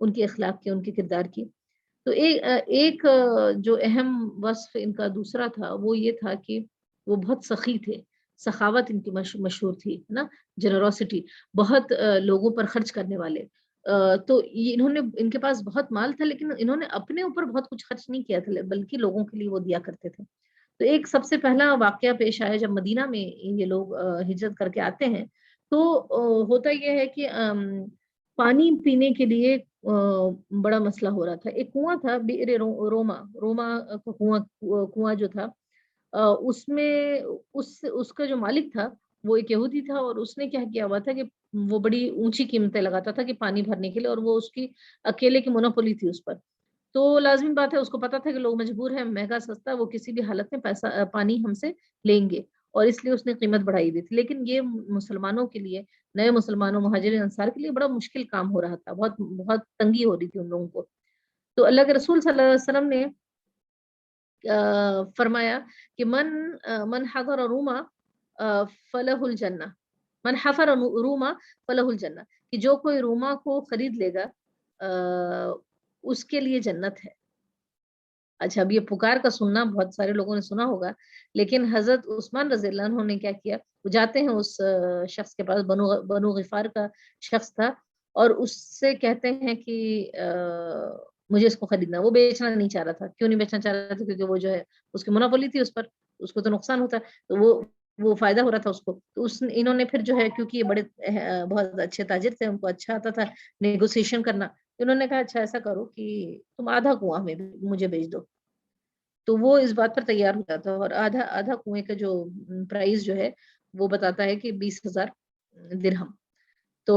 ان کے اخلاق کے، ان کے کردار کی۔ تو ایک جو اہم وصف ان کا دوسرا تھا وہ یہ تھا کہ وہ بہت سخی تھے، سخاوت ان کی مشہور تھی نا، جنروسٹی، بہت لوگوں پر خرچ کرنے والے۔ تو انہوں نے، ان کے پاس بہت مال تھا لیکن انہوں نے اپنے اوپر بہت کچھ خرچ نہیں کیا تھا بلکہ لوگوں کے لیے وہ دیا کرتے تھے۔ تو ایک سب سے پہلا واقعہ پیش آیا جب مدینہ میں یہ لوگ ہجرت کر کے آتے ہیں، تو ہوتا یہ ہے کہ پانی پینے کے لیے بڑا مسئلہ ہو رہا تھا. ایک کنواں تھا بئر روما، روما کا کنواں جو تھا، اس میں اس کا جو مالک تھا وہ ایک یہودی تھا، اور اس نے کیا کیا ہوا تھا کہ وہ بڑی اونچی قیمتیں لگاتا تھا کہ پانی بھرنے کے لیے، اور وہ اس کی اکیلے کی مونوپولی تھی اس پر. تو لازمی بات ہے اس کو پتا تھا کہ لوگ مجبور ہیں، مہنگا سستا وہ کسی بھی حالت میں پیسہ پانی ہم سے لیں گے، اور اس لیے اس نے قیمت بڑھائی دی تھی. لیکن یہ مسلمانوں کے لیے، نئے مسلمانوں مہاجرین انصار کے لیے بڑا مشکل کام ہو رہا تھا، بہت بہت تنگی ہو رہی تھی ان لوگوں کو. تو اللہ کے رسول صلی اللہ علیہ وسلم نے فرمایا کہ من حضر روما فلہ الجنہ، من حفر روما فلہ الجنہ، کہ جو کوئی روما کو خرید لے گا اس کے لیے جنت ہے. اچھا، اب یہ پکار کا سننا بہت سارے لوگوں نے سنا ہوگا، لیکن حضرت عثمان رضی اللہ عنہ نے کیا کیا، وہ جاتے ہیں اس شخص کے پاس، بنو غفار کا شخص تھا، اور اس سے کہتے ہیں کہ مجھے اس کو خریدنا. وہ بیچنا نہیں چاہ رہا تھا. کیوں نہیں بیچنا چاہ رہا تھا؟ کیونکہ وہ جو ہے اس کی منوپولی تھی اس پر، اس کو تو نقصان ہوتا ہے، تو وہ فائدہ ہو رہا تھا اس کو. تو انہوں نے پھر جو ہے، کیونکہ یہ بڑے بہت اچھے تاجر تھے، ان کو اچھا آتا تھا نیگوسیشن کرنا، انہوں نے کہا اچھا ایسا کرو کہ تم آدھا کنواں میں مجھے بیچ دو. تو وہ اس بات پر تیار ہو جاتا ہے، اور آدھا آدھا کنویں کا جو پرائز جو ہے وہ بتاتا ہے کہ 20,000 درہم. تو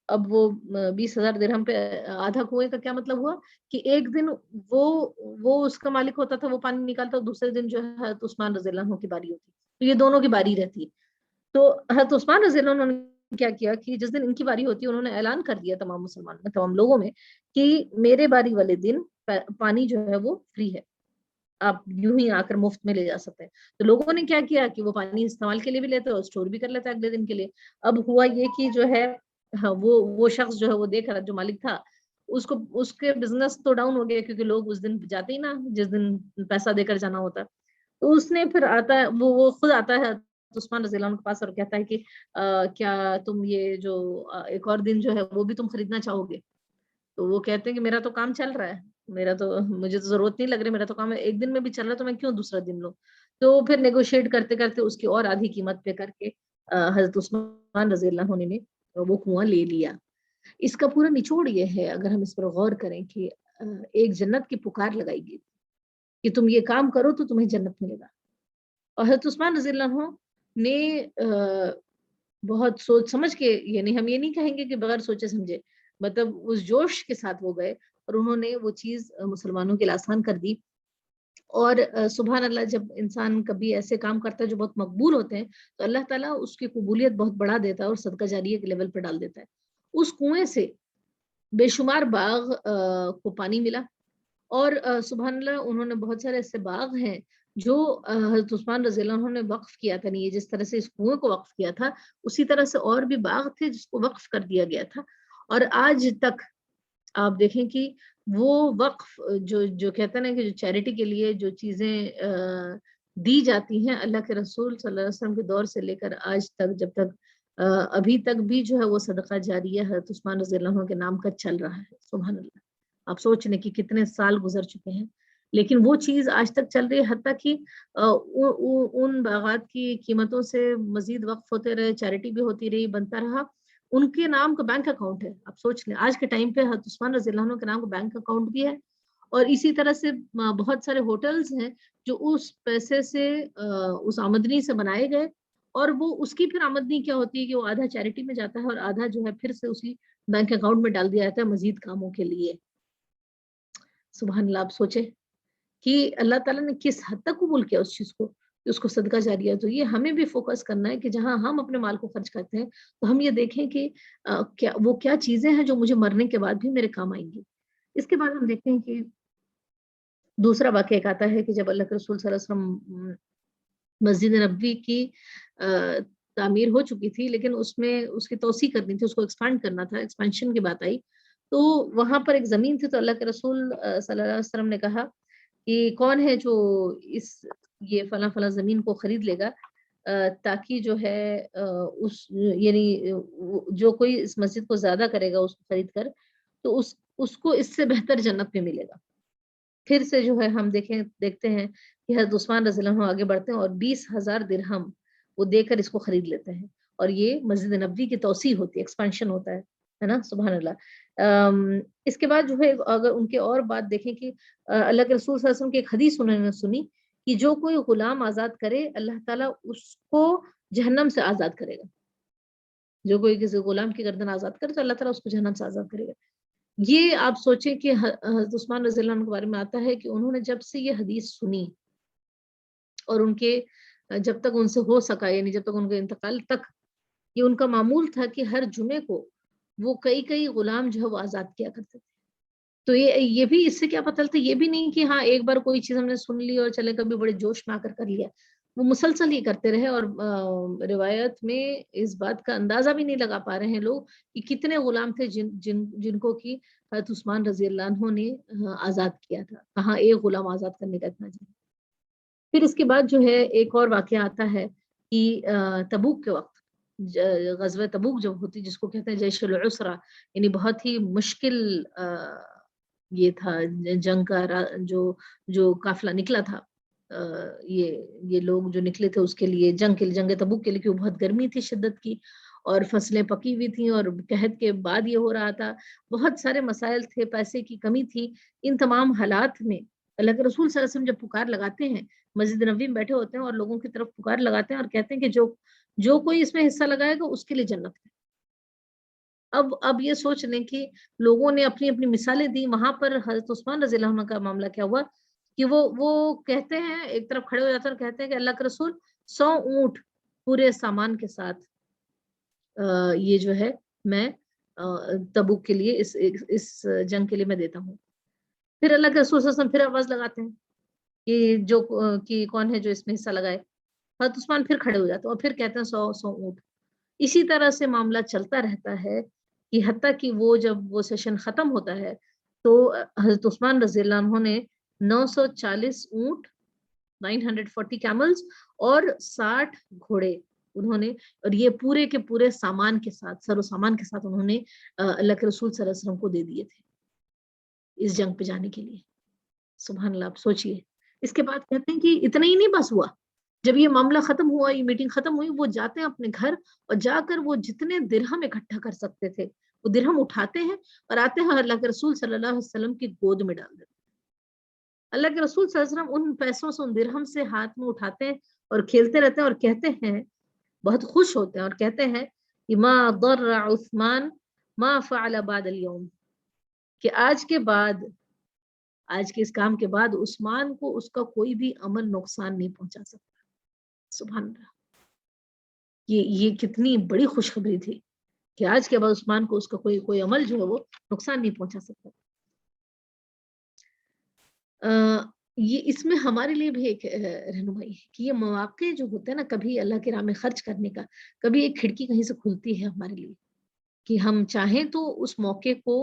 اب وہ 20,000 درہم پہ آدھا کنویں کا کیا مطلب ہوا کہ ایک دن وہ اس کا مالک ہوتا تھا، وہ پانی نکالتا، دوسرے دن جو ہے حضرت عثمان رضی اللہ عنہ کی باری ہوتی. تو یہ دونوں کی باری رہتی ہے. تو حضرت عثمان رضی اللہ عنہ نے کیا کیا کہ جس دن ان کی باری ہوتی ہے، انہوں نے اعلان کر دیا تمام مسلمانوں میں، تمام لوگوں میں، کہ میرے باری والے دن پانی جو ہے وہ فری ہے، آپ یوں ہی آ کر مفت میں لے جا سکتے ہیں. تو لوگوں نے کیا کیا کہ وہ پانی استعمال کے لیے بھی لیتے اور اسٹور بھی کر لیتے اگلے دن کے لیے. اب ہوا یہ کہ جو ہے وہ شخص جو ہے وہ دیکھ رہا، جو مالک تھا، اس کے بزنس تو ڈاؤن ہو گیا، کیونکہ لوگ اس دن جاتے ہی نا جس دن پیسہ دے کر جانا ہوتا. تو اس نے پھر آتا ہے، وہ خود آتا ہے عثمان رضی اللہ عنہ کے پاس اور کہتا ہے کہ کیا تم یہ جو ایک اور دن جو ہے وہ بھی تم خریدنا چاہو گے؟ تو وہ کہتے ہیں کہ میرا تو کام چل رہا ہے، مجھے تو ضرورت نہیں لگ رہی، میرا تو کام ہے، ایک دن میں بھی چل رہا ہے، تو میں کیوں دوسرا دن لوں؟ تو پھر نیگوشیٹ کرتے کرتے اس کی اور آدھی قیمت پہ کر کے حضرت عثمان رضی اللہ عنہ نے وہ کنواں لے لیا. اس کا پورا نچوڑ یہ ہے، اگر ہم اس پر غور کریں، کہ ایک جنت کی پکار لگائی گئی کہ تم یہ کام کرو تو تمہیں جنت ملے گا. اور حضرت عثمان رضی اللہ عنہ نے بہت سوچ سمجھ کے، یعنی ہم یہ نہیں کہیں گے کہ بغیر سوچے سمجھے، مطلب اس جوش کے ساتھ وہ گئے اور انہوں نے وہ چیز مسلمانوں کے لیے آسان کر دی. اور سبحان اللہ، جب انسان کبھی ایسے کام کرتا ہے جو بہت مقبول ہوتے ہیں، تو اللہ تعالیٰ اس کی قبولیت بہت بڑھا دیتا ہے اور صدقہ جاریہ کے لیول پہ ڈال دیتا ہے. اس کنویں سے بے شمار باغ کو پانی ملا، اور سبحان اللہ، انہوں نے بہت سارے ایسے باغ ہیں جو حضرت عثمان رضی اللہ عنہ نے وقف کیا تھا. نہیں، جس طرح سے اس کنویں کو وقف کیا تھا، اسی طرح سے اور بھی باغ تھے جس کو وقف کر دیا گیا تھا. اور آج تک آپ دیکھیں کہ وہ وقف جو کہتے ہیں نا کہ جو چیریٹی کے لیے جو چیزیں دی جاتی ہیں، اللہ کے رسول صلی اللہ علیہ وسلم کے دور سے لے کر آج تک، جب تک ابھی تک بھی جو ہے وہ صدقہ جاریہ حضرت عثمان رضی اللہ عنہ کے نام کا چل رہا ہے. سبحان اللہ، آپ سوچ لیں کہ کتنے سال گزر چکے ہیں، لیکن وہ چیز آج تک چل رہی ہے، حتیٰ کہ ان باغات کی قیمتوں سے مزید وقف ہوتے رہے، چیریٹی بھی ہوتی رہی، بنتا رہا. ان کے نام کا بینک اکاؤنٹ ہے، آپ سوچ لیں آج کے ٹائم پہ حضرت عثمان رضی اللہ عنہ کے نام کا بینک اکاؤنٹ بھی ہے. اور اسی طرح سے بہت سارے ہوٹلز ہیں جو اس پیسے سے، اس آمدنی سے بنائے گئے، اور وہ اس کی پھر آمدنی کیا ہوتی ہے کہ وہ آدھا چیریٹی میں جاتا ہے اور آدھا جو ہے پھر سے اسی بینک اکاؤنٹ میں ڈال دیا جاتا ہے مزید کاموں کے لیے. سبحان اللہ، آپ سوچیں کہ اللہ تعالیٰ نے کس حد تک قبول کیا اس چیز کو، کہ اس کو صدقہ جاریہ. تو یہ ہمیں بھی فوکس کرنا ہے کہ جہاں ہم اپنے مال کو خرچ کرتے ہیں تو ہم یہ دیکھیں کہ وہ کیا چیزیں ہیں جو مجھے مرنے کے بعد بھی میرے کام آئیں گی. اس کے بعد ہم دیکھتے ہیں کہ دوسرا واقعہ ایک آتا ہے کہ جب اللہ کے رسول صلی اللہ علیہ وسلم مسجد نبوی کی تعمیر ہو چکی تھی، لیکن اس میں اس کی توسیع کرنی تھی، اس کو ایکسپانڈ کرنا تھا، ایکسپینشن کی بات آئی. تو وہاں پر ایک زمین تھی، تو اللہ کے رسول صلی اللہ علیہ وسلم نے کہا کہ کون ہے جو یہ فلاں فلاں زمین کو خرید لے گا، تاکہ جو ہے یعنی جو کوئی اس مسجد کو زیادہ کرے گا اس کو خرید کر، تو اس کو اس سے بہتر جنت میں ملے گا. پھر سے جو ہے ہم دیکھتے ہیں کہ حضرت عثمان رضی اللہ عنہ آگے بڑھتے ہیں اور 20,000 درہم وہ دے کر اس کو خرید لیتے ہیں، اور یہ مسجد نبوی کی توسیع ہوتی ہے، ایکسپانشن ہوتا ہے. ہے نا، سبحان اللہ۔ اس کے بعد جو ہے اگر ان کے اور بات دیکھیں کہ اللہ کے رسول صلی اللہ علیہ وسلم کی ایک حدیث انہوں نے سنی کہ جو کوئی غلام آزاد کرے اللہ تعالیٰ اس کو جہنم سے آزاد کرے گا، جو کوئی کسی غلام کی گردن آزاد کرے تو اللہ تعالیٰ اس کو جہنم سے آزاد کرے گا۔ یہ آپ سوچیں کہ حضرت عثمان رضی اللہ عنہ کے بارے میں آتا ہے کہ انہوں نے جب سے یہ حدیث سنی اور ان کے جب تک ان سے ہو سکا، یعنی جب تک ان کے انتقال تک، یہ ان کا معمول تھا کہ ہر جمعے کو وہ کئی غلام جو ہے وہ آزاد کیا کرتے تھے۔ تو یہ بھی اس سے کیا پتہ چلتا ہے، یہ بھی نہیں کہ ہاں ایک بار کوئی چیز ہم نے سن لی اور چلے کبھی بڑے جوش میں آ کر لیا، وہ مسلسل یہ کرتے رہے، اور روایت میں اس بات کا اندازہ بھی نہیں لگا پا رہے ہیں لوگ کہ کتنے غلام تھے جن کو کہ حضرت عثمان رضی اللہ عنہ نے آزاد کیا تھا، کہاں ایک غلام آزاد کرنے کا اتنا جان۔ پھر اس کے بعد جو ہے ایک اور واقعہ آتا ہے کہ تبوک کے وقت، غزوہ تبوک جب ہوتی جس کو کہتے ہیں جیش العسرہ، یعنی بہت ہی مشکل یہ تھا جنگ کا جو قافلہ نکلا تھا، یہ لوگ جو نکلے تھے اس کے لیے جنگ تبوک کے لیے، کیوں بہت گرمی تھی شدت کی اور فصلیں پکی ہوئی تھیں اور قحط کے بعد یہ ہو رہا تھا، بہت سارے مسائل تھے، پیسے کی کمی تھی۔ ان تمام حالات میں اللہ کے رسول صلی اللہ علیہ وسلم جب پکار لگاتے ہیں، مسجد نبوی میں بیٹھے ہوتے ہیں اور لوگوں کی طرف پکار لگاتے ہیں اور کہتے ہیں کہ جو کوئی اس میں حصہ لگائے گا اس کے لیے جنت ہے۔ اب یہ سوچ لیں کہ لوگوں نے اپنی اپنی مثالیں دی، وہاں پر حضرت عثمان رضی اللہ عنہ کا معاملہ کیا ہوا کہ وہ کہتے ہیں، ایک طرف کھڑے ہو جاتے ہیں اور کہتے ہیں کہ اللہ کے رسول 100 اونٹ پورے سامان کے ساتھ یہ جو ہے میں تبوک کے لیے اس جنگ کے لیے میں دیتا ہوں۔ پھر اللہ کے رسول صلی اللہ علیہ وسلم پھر آواز لگاتے ہیں کہ کون ہے جو اس میں حصہ لگائے، حضرت عثمان پھر کھڑے ہو جاتے ہیں اور پھر کہتے ہیں 100 اونٹ۔ اسی طرح سے معاملہ چلتا رہتا ہے کہ حتیٰ کہ جب وہ سیشن ختم ہوتا ہے تو حضرت عثمان رضی اللہ عنہ نے 940 اونٹ، 940 کیملز اور 60 گھوڑے انہوں نے، اور یہ پورے کے پورے سامان کے ساتھ، سر و سامان کے ساتھ انہوں نے اللہ کے رسول صلی اللہ علیہ وسلم کو دے دیے تھے اس جنگ پہ جانے کے لیے۔ سبحان اللہ، آپ سوچئے۔ اس کے بعد کہتے ہیں کہ اتنا ہی نہیں بس ہوا، جب یہ معاملہ ختم ہوا، یہ میٹنگ ختم ہوئی، وہ جاتے ہیں اپنے گھر اور جا کر وہ جتنے درہم اکٹھا کر سکتے تھے وہ درہم اٹھاتے ہیں اور آتے ہیں اللہ کے رسول صلی اللہ علیہ وسلم کی گود میں ڈال دیتے ہیں۔ اللہ کے رسول صلی اللہ علیہ وسلم ان پیسوں سے، ان درہم سے ہاتھ میں اٹھاتے ہیں اور کھیلتے رہتے ہیں اور کہتے ہیں، بہت خوش ہوتے ہیں اور کہتے ہیں کہ ما ضر عثمان ما فعل بعد اليوم، کہ آج کے اس کام کے بعد عثمان کو اس کا کوئی بھی عمل نقصان نہیں پہنچا سکتا۔ سبحان اللہ، یہ کتنی بڑی خوشخبری تھی کہ آج کے بعد عثمان کو اس کا کوئی عمل جو ہے وہ نقصان نہیں پہنچا سکتا۔ یہ اس میں ہمارے لیے بھی ایک رہنمائی ہے کہ یہ مواقع جو ہوتے ہیں نا، کبھی اللہ کی راہ میں خرچ کرنے کا، کبھی ایک کھڑکی کہیں سے کھلتی ہے ہمارے لیے کہ ہم چاہیں تو اس موقع کو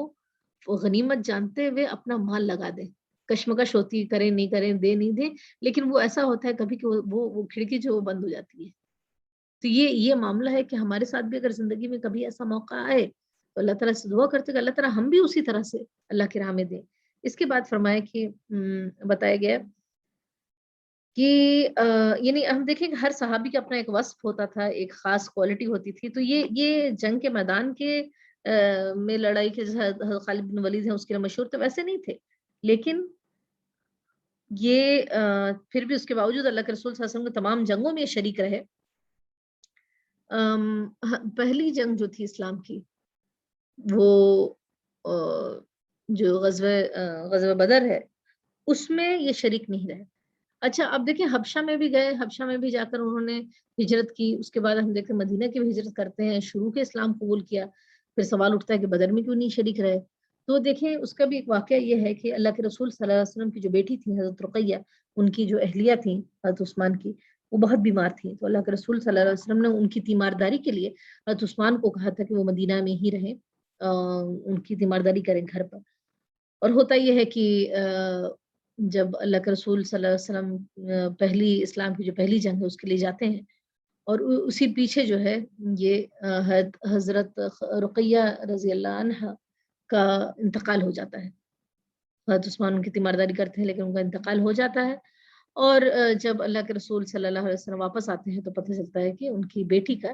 غنیمت جانتے ہوئے اپنا مال لگا دیں۔ کشمکش ہوتی، کریں نہیں کریں، دیں نہیں دیں، لیکن وہ ایسا ہوتا ہے کبھی کہ وہ کھڑکی جو وہ بند ہو جاتی ہے۔ تو یہ معاملہ ہے کہ ہمارے ساتھ بھی اگر زندگی میں کبھی ایسا موقع آئے تو اللہ تعالیٰ سے دعا کرتے کہ اللہ تعالیٰ ہم بھی اسی طرح سے اللہ کی راہ میں دیں۔ اس کے بعد فرمایا کہ بتایا گیا کہ یعنی ہم دیکھیں کہ ہر صحابی کا اپنا ایک وصف ہوتا تھا، ایک خاص کوالٹی ہوتی تھی۔ تو یہ جنگ کے میدان کے میں لڑائی کے حضرت خالد بن ولید ہیں اس کے لیے مشہور تھے، ویسے نہیں تھے، لیکن یہ پھر بھی اس کے باوجود اللہ کے رسول صلی اللہ علیہ وسلم کے تمام جنگوں میں یہ شریک رہے۔ پہلی جنگ جو تھی اسلام کی، وہ جو غزوہ بدر ہے، اس میں یہ شریک نہیں رہے۔ اچھا، اب دیکھیں حبشہ میں بھی گئے، حبشہ میں بھی جا کر انہوں نے ہجرت کی، اس کے بعد ہم دیکھتے ہیں مدینہ کی بھی ہجرت کرتے ہیں، شروع کے اسلام قبول کیا، پھر سوال اٹھتا ہے کہ بدر میں کیوں نہیں شریک رہے۔ تو دیکھیں اس کا بھی ایک واقعہ یہ ہے کہ اللہ کے رسول صلی اللہ علیہ وسلم کی جو بیٹی تھی حضرت رقیہ، ان کی جو اہلیہ تھیں حضرت عثمان کی، وہ بہت بیمار تھیں، تو اللہ کے رسول صلی اللہ علیہ وسلم نے ان کی تیمارداری کے لیے حضرت عثمان کو کہا تھا کہ وہ مدینہ میں ہی رہیں، ان کی تیمارداری کریں گھر پر۔ اور ہوتا یہ ہے کہ جب اللہ کے رسول صلی اللہ علیہ وسلم پہلی اسلام کی جو پہلی جنگ ہے اس کے لیے جاتے ہیں، اور اسی پیچھے جو ہے یہ حضرت رقیہ رضی اللہ عنہ کا انتقال ہو جاتا ہے۔ حضرت عثمان ان کی تیمارداری کرتے ہیں لیکن ان کا انتقال ہو جاتا ہے، اور جب اللہ کے رسول صلی اللہ علیہ وسلم واپس آتے ہیں تو پتہ چلتا ہے کہ ان کی بیٹی کا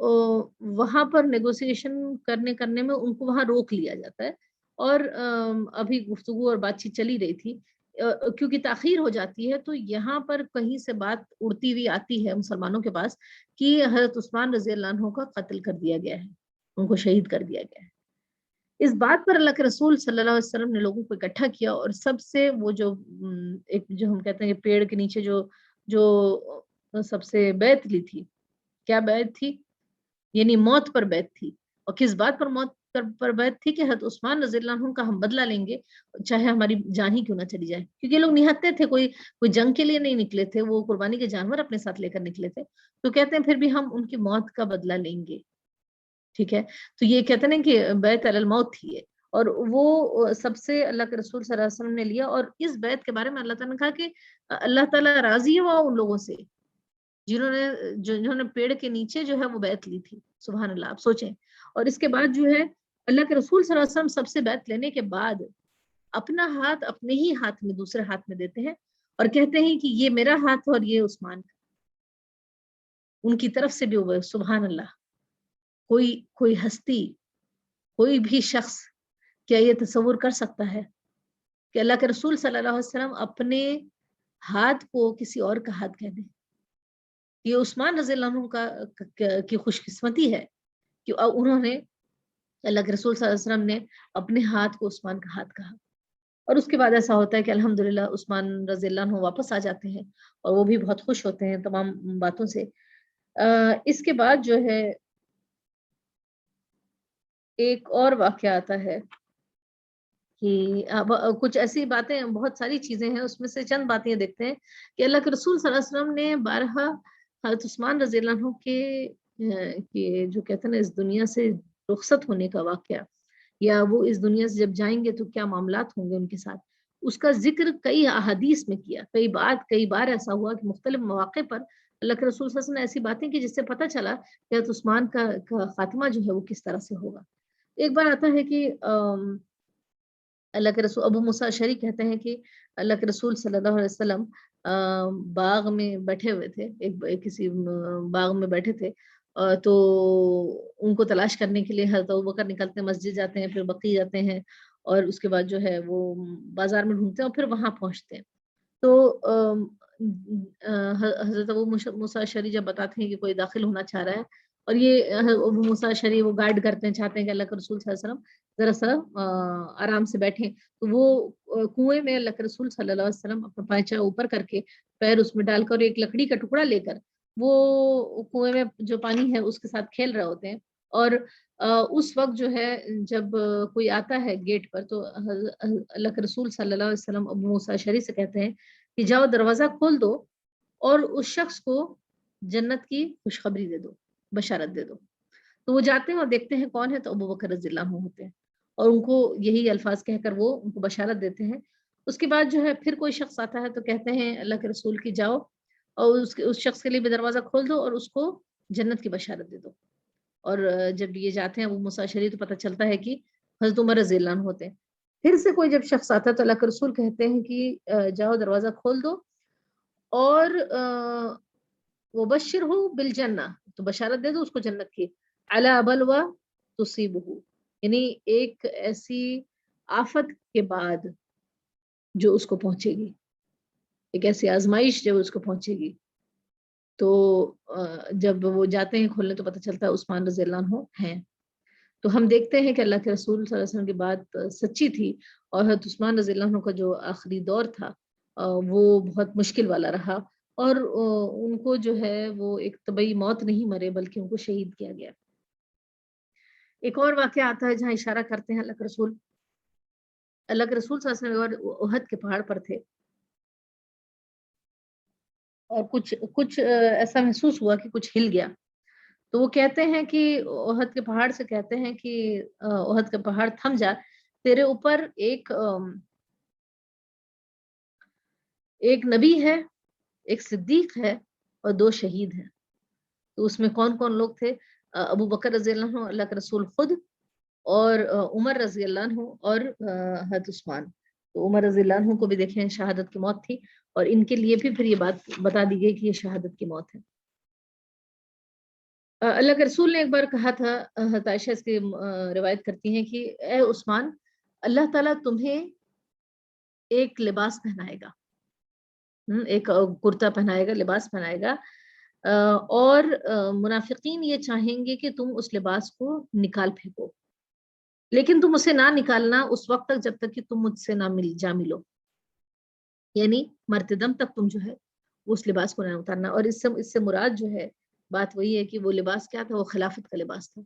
وہاں پر نیگوسیشن کرنے میں ان کو وہاں روک لیا جاتا ہے، اور ابھی گفتگو اور بات چیت چلی رہی تھی، کیونکہ تاخیر ہو جاتی ہے تو یہاں پر کہیں سے بات اڑتی ہوئی آتی ہے مسلمانوں کے پاس کہ حضرت عثمان رضی اللہ عنہ کا قتل کر دیا گیا ہے، ان کو شہید کر دیا گیا ہے۔ اس بات پر اللہ کے رسول صلی اللہ علیہ وسلم نے لوگوں کو اکٹھا کیا، اور سب سے وہ جو ایک جو ہم کہتے ہیں کہ پیڑ کے نیچے جو جو سب سے بیعت لی تھی، کیا بیعت تھی؟ یعنی موت پر بیعت تھی۔ اور کس بات پر موت پر بیعت تھی؟ کہ حضرت عثمان رضی اللہ عنہ کا ہم بدلہ لیں گے، چاہے ہماری جان ہی کیوں نہ چلی جائے، کیونکہ یہ لوگ نہتے تھے، کوئی جنگ کے لیے نہیں نکلے تھے، وہ قربانی کے جانور اپنے ساتھ لے کر نکلے تھے، تو کہتے ہیں پھر بھی ہم ان کی موت کا بدلہ لیں گے، ٹھیک ہے۔ تو یہ کہتے ہیں کہ بیعت علی الموت تھی یہ، اور وہ سب سے اللہ کے رسول صلی اللہ علیہ وسلم نے لیا، اور اس بیعت کے بارے میں اللہ تعالیٰ نے کہا کہ اللہ تعالیٰ راضی ہے وہ ان لوگوں سے جنہوں نے پیڑ کے نیچے جو ہے وہ بیعت لی تھی، سبحان اللہ، آپ سوچیں۔ اور اس کے بعد جو ہے اللہ کے رسول صلی اللہ علیہ وسلم سب سے بیعت لینے کے بعد اپنا ہاتھ اپنے ہی ہاتھ میں دوسرے ہاتھ میں دیتے ہیں اور کہتے ہیں کہ یہ میرا ہاتھ اور یہ عثمان کا، ان کی طرف سے بھی ہوئے، سبحان اللہ۔ کوئی ہستی، کوئی بھی شخص کیا یہ تصور کر سکتا ہے کہ اللہ کے رسول صلی اللہ علیہ وسلم اپنے ہاتھ کو کسی اور کا ہاتھ کہہ دیں؟ یہ عثمان رضی اللہ عنہ کی خوش قسمتی ہے کہ انہوں نے، اللہ کے رسول صلی اللہ علیہ وسلم نے اپنے ہاتھ کو عثمان کا ہاتھ کہا۔ اور اس کے بعد ایسا ہوتا ہے کہ الحمدللہ عثمان رضی اللہ عنہ واپس آ جاتے ہیں، اور وہ بھی بہت خوش ہوتے ہیں تمام باتوں سے۔ اس کے بعد جو ہے ایک اور واقعہ آتا ہے کہ کچھ ایسی باتیں، بہت ساری چیزیں ہیں، اس میں سے چند باتیں دیکھتے ہیں کہ اللہ کے رسول صلی اللہ علیہ وسلم نے بارہا حضرت عثمان رضی اللہ عنہ کے جو کہتے ہیں نا اس دنیا سے رخصت ہونے کا واقعہ، یا وہ اس دنیا سے جب جائیں گے تو کیا معاملات ہوں گے ان کے ساتھ، اس کا ذکر کئی احادیث میں کیا، کئی بار ایسا ہوا کہ مختلف مواقع پر اللہ کے رسول صلی اللہ علیہ وسلم نے ایسی باتیں کی جس سے پتہ چلا کہ حضرت عثمان کا خاتمہ جو ہے وہ کس طرح سے ہوگا۔ ایک بار آتا ہے کہ اللہ کے رسول ابو موسیٰ اشعری کہتے ہیں کہ اللہ کے رسول صلی اللہ علیہ وسلم باغ میں بیٹھے ہوئے تھے، ایک کسی باغ میں بیٹھے تھے، تو ان کو تلاش کرنے کے لیے حضرت ابوبکر نکلتے ہیں، مسجد جاتے ہیں، پھر بقیع جاتے ہیں، اور اس کے بعد جو ہے وہ بازار میں ڈھونڈتے ہیں اور پھر وہاں پہنچتے ہیں۔ تو حضرت ابو موسیٰ اشعری جب بتاتے ہیں کہ کوئی داخل ہونا چاہ رہا ہے، اور یہ ابو موسیٰ اشعری وہ گائیڈ کرتے ہیں، چاہتے ہیں کہ اللہ کے رسول صلی اللہ علیہ وسلم ذرا سا آرام سے بیٹھیں، تو وہ کنویں میں اللہ کے رسول صلی اللہ علیہ وسلم اپنا پائچہ اوپر کر کے پیر اس میں ڈال کر ایک لکڑی کا ٹکڑا لے کر وہ کنویں میں جو پانی ہے اس کے ساتھ کھیل رہے ہوتے ہیں، اور اس وقت جو ہے جب کوئی آتا ہے گیٹ پر تو اللہ کے رسول صلی اللہ علیہ وسلم ابو موسیٰ اشعری سے کہتے ہیں کہ جاؤ دروازہ کھول دو اور اس شخص کو جنت کی خوشخبری دے دو، بشارت دے دو۔ تو وہ جاتے ہیں اور دیکھتے ہیں کون ہے، تو ابوبکر رضی اللہ عنہ ہوتے ہیں، اور ان کو یہی الفاظ کہہ کر وہ ان کو بشارت دیتے ہیں۔ اس کے بعد جو ہے پھر کوئی شخص آتا ہے تو کہتے ہیں اللہ کے رسول کی جاؤ اور اس شخص کے لیے بھی دروازہ کھول دو اور اس کو جنت کی بشارت دے دو۔ اور جب یہ جاتے ہیں ابو موسیٰ اشعری تو پتہ چلتا ہے کہ حضرت عمر رضی اللہ عنہ ہوتے ہیں۔ پھر سے کوئی جب شخص آتا ہے تو اللہ کے رسول کہتے ہیں کہ جاؤ دروازہ کھول دو اور وبشرہ بالجنہ، تو بشارت دے دو اس کو جنت کی، علی بلوى تصیبہ، یعنی ایک ایسی آفت کے بعد جو اس کو پہنچے گی، ایک ایسی آزمائش جو اس کو پہنچے گی۔ تو جب وہ جاتے ہیں کھولنے تو پتہ چلتا ہے عثمان رضی اللہ عنہ ہیں۔ تو ہم دیکھتے ہیں کہ اللہ کے رسول صلی اللہ علیہ وسلم کی بات سچی تھی، اور حضرت عثمان رضی اللہ عنہ کا جو آخری دور تھا وہ بہت مشکل والا رہا، اور ان کو جو ہے وہ ایک طبعی موت نہیں مرے بلکہ ان کو شہید کیا گیا۔ ایک اور واقعہ آتا ہے جہاں اشارہ کرتے ہیں اللہ کے رسول صلی اللہ علیہ وسلم احد کے پہاڑ پر تھے، اور کچھ ایسا محسوس ہوا کہ کچھ ہل گیا، تو وہ کہتے ہیں کہ احد کے پہاڑ سے کہتے ہیں کہ احد کا پہاڑ تھم جا، تیرے اوپر ایک نبی ہے، ایک صدیق ہے، اور 2 شہید ہیں۔ تو اس میں کون کون لوگ تھے؟ ابو بکر رضی اللہ عنہ، اللہ کے رسول خود، اور عمر رضی اللہ عنہ، اور حضرت عثمان۔ تو عمر رضی اللہ عنہ کو بھی دیکھیں شہادت کی موت تھی، اور ان کے لیے بھی پھر یہ بات بتا دی گئی کہ یہ شہادت کی موت ہے۔ اللہ کے رسول نے ایک بار کہا تھا، حضرت عائشہ اس کی روایت کرتی ہیں کہ اے عثمان، اللہ تعالیٰ تمہیں ایک لباس پہنائے گا، ایک کرتا پہنائے گا، لباس پہنائے گا، اور منافقین یہ چاہیں گے کہ تم اس لباس کو نکال پھینکو، لیکن تم اسے نہ نکالنا اس وقت تک جب تک کہ تم مجھ سے نہ ملو، یعنی مرتے دم تک تم جو ہے اس لباس کو نہ اتارنا۔ اور اس سے مراد جو ہے بات وہی ہے کہ وہ لباس کیا تھا، وہ خلافت کا لباس تھا،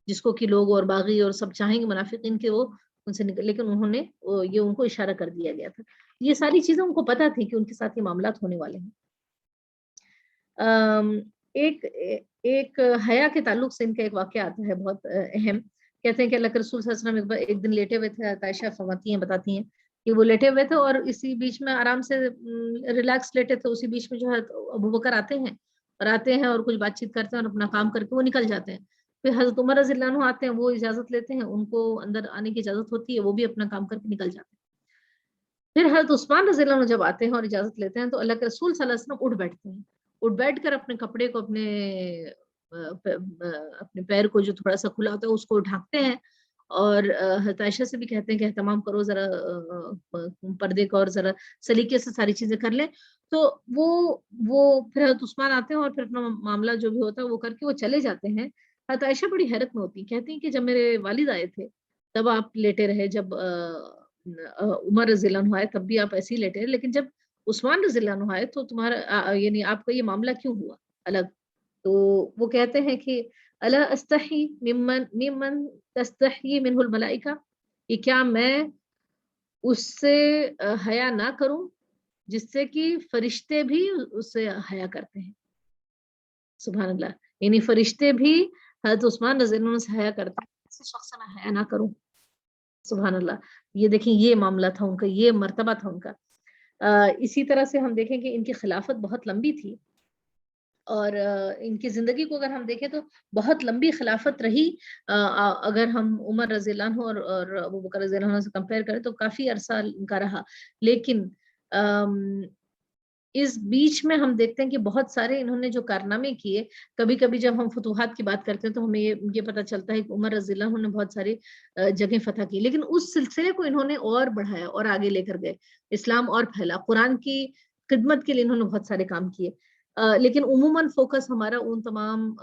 جس کو کہ لوگ اور باغی اور سب چاہیں گے منافقین کے وہ ان سے نکل، لیکن انہوں نے یہ ان کو اشارہ کر دیا گیا تھا۔ یہ ساری چیزیں ان کو پتا تھی کہ ان کے ساتھ یہ معاملات ہونے والے ہیں۔ ایک ایک حیا کے تعلق سے ان کا ایک واقعہ آتا ہے بہت اہم۔ کہتے ہیں کہ اللہ کے رسول صلی اللہ علیہ وسلم ایک دن لیٹے ہوئے تھے، عائشہ فرماتی ہیں، بتاتی ہیں کہ وہ لیٹے ہوئے تھے اور اسی بیچ میں آرام سے ریلیکس لیٹے تھے، اسی بیچ میں جو ہے ابو بکر آتے ہیں اور کچھ بات چیت کرتے ہیں اور اپنا کام کر کے وہ نکل جاتے ہیں۔ پھر حضرت عمر رضی اللہ عنہ آتے ہیں، وہ اجازت لیتے ہیں، ان کو اندر آنے کی اجازت ہوتی ہے، وہ بھی اپنا کام کر کے نکل جاتے ہیں۔ پھر حضرت عثمان رضی اللہ عنہ جب آتے ہیں اور اجازت لیتے ہیں تو اللہ کے رسول صلی اللہ علیہ وسلم اٹھ بیٹھتے ہیں، اٹھ بیٹھ کر اپنے کپڑے کو اپنے پیر کو جو تھوڑا سا کھلا ہوتا ہے اس کو ڈھانکتے ہیں، اور حضرت عائشہ سے بھی کہتے ہیں کہ اہتمام کرو ذرا پردے کا، اور ذرا سلیقے سے ساری چیزیں کر لیں۔ تو وہ پھر حضرت عثمان آتے ہیں اور پھر اپنا معاملہ جو بھی ہوتا ہے وہ کر کے وہ چلے جاتے ہیں۔ حضرت عائشہ بڑی حیرت میں ہوتی ہیں، کہتی ہیں کہ جب میرے والد آئے تھے تب آپ لیٹے رہے، جب عمر رضی اللہ عنہ آئے تب بھی آپ ایسے ہی لیٹے رہے، لیکن جب عثمان رضی اللہ عنہ آئے تو تمہارا یعنی آپ کا یہ معاملہ کیوں ہوا الگ؟ تو وہ کہتے ہیں کہ الا استحی ممن تستحی منہ الملائکہ، کہ کیا میں اس سے حیا نہ کروں جس سے کہ فرشتے بھی اس سے حیا کرتے ہیں؟ سبحان اللہ، یعنی فرشتے بھی حضرت عثمان رضی اللہ عنہ سے حیا کرتے ہیں، ایسے شخص سے میں حیا نہ کروں؟ سبحان اللہ، یہ دیکھیں یہ معاملہ تھا ان کا، یہ مرتبہ تھا ان کا۔ اسی طرح سے ہم دیکھیں کہ ان کی خلافت بہت لمبی تھی، اور ان کی زندگی کو اگر ہم دیکھیں تو بہت لمبی خلافت رہی۔ اگر ہم عمر رضی اللہ عنہ اور ابو بکر رضی اللہ عنہ سے کمپیئر کریں تو کافی عرصہ ان کا رہا، لیکن اس بیچ میں ہم دیکھتے ہیں کہ بہت سارے انہوں نے جو کارنامے کیے، کبھی کبھی جب ہم فتوحات کی بات کرتے ہیں تو ہمیں یہ پتہ چلتا ہے کہ عمر رضی اللہ عنہ نے بہت ساری جگہیں فتح کی، لیکن اس سلسلے کو انہوں نے اور بڑھایا اور آگے لے کر گئے، اسلام اور پھیلا، قرآن کی خدمت کے لیے انہوں نے بہت سارے کام کیے۔ لیکن عموماً فوکس ہمارا ان تمام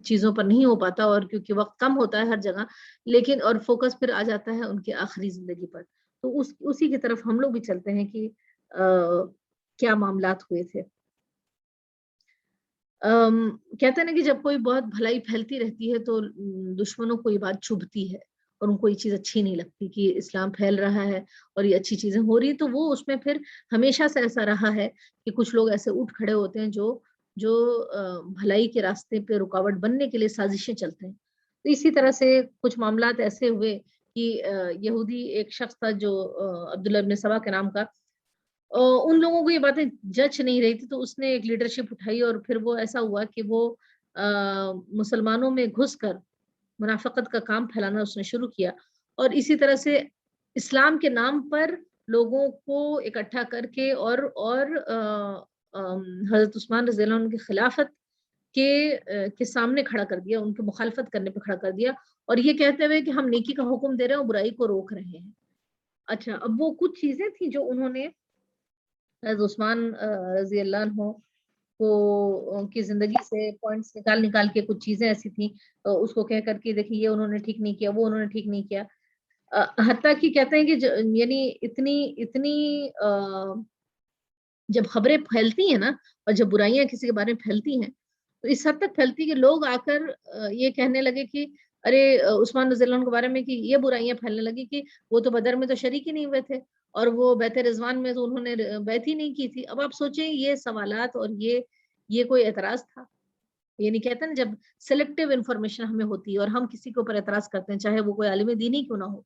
چیزوں پر نہیں ہو پاتا، اور کیونکہ وقت کم ہوتا ہے ہر جگہ، لیکن اور فوکس پھر آ جاتا ہے ان کے آخری زندگی پر، تو اسی کی طرف ہم لوگ بھی چلتے ہیں کہ کیا معاملات ہوئے تھے۔ کہتے ہیں نا کہ جب کوئی بہت بھلائی پھیلتی رہتی ہے تو دشمنوں کو یہ بات چبھتی ہے اور ان کو یہ چیز اچھی نہیں لگتی کہ اسلام پھیل رہا ہے اور یہ اچھی چیزیں ہو رہی، تو وہ اس میں پھر ہمیشہ سے ایسا رہا ہے کہ کچھ لوگ ایسے اٹھ کھڑے ہوتے ہیں جو بھلائی کے راستے پہ رکاوٹ بننے کے لیے سازشیں چلتے ہیں۔ تو اسی طرح سے کچھ معاملات ایسے ہوئے کہ یہودی ایک شخص تھا جو عبداللہ ابن سبا کے نام کا، ان لوگوں کو یہ باتیں جچ نہیں رہی تھی، تو اس نے ایک لیڈرشپ اٹھائی اور پھر وہ ایسا ہوا کہ وہ مسلمانوں میں گھس کر منافقت کا کام پھیلانا اس نے شروع کیا، اور اسی طرح سے اسلام کے نام پر لوگوں کو اکٹھا کر کے اور حضرت عثمان رضی اللہ عنہ کی خلافت کے سامنے کھڑا کر دیا، ان کی مخالفت کرنے پہ کھڑا کر دیا، اور یہ کہتے ہوئے کہ ہم نیکی کا حکم دے رہے ہیں اور برائی کو روک رہے ہیں۔ اچھا، اب وہ کچھ چیزیں تھیں جو انہوں نے حضرت عثمان رضی اللہ عنہ کو کی زندگی سے پوائنٹس نکال کے کچھ چیزیں ایسی تھیں اس کو کہہ کر کے دیکھیں یہ انہوں نے ٹھیک نہیں کیا، وہ انہوں نے ٹھیک نہیں کیا، حتیٰ کہ کہتے ہیں کہ یعنی اتنی جب خبریں پھیلتی ہیں نا، اور جب برائیاں کسی کے بارے میں پھیلتی ہیں تو اس حد تک پھیلتی کہ لوگ آ کر یہ کہنے لگے کہ ارے عثمان رضی اللہ عنہ کے بارے میں کہ یہ برائیاں پھیلنے لگی کہ وہ تو بدر میں تو شریک ہی نہیں ہوئے تھے، اور وہ بیت رضوان میں تو انہوں نے بیعت ہی نہیں کی تھی۔ اب آپ سوچیں یہ سوالات اور یہ کوئی اعتراض تھا؟ یعنی کہتے ہیں نا جب سلیکٹیو انفارمیشن ہمیں ہوتی ہے اور ہم کسی کے اوپر اعتراض کرتے ہیں، چاہے وہ کوئی عالم دین ہی کیوں نہ ہو،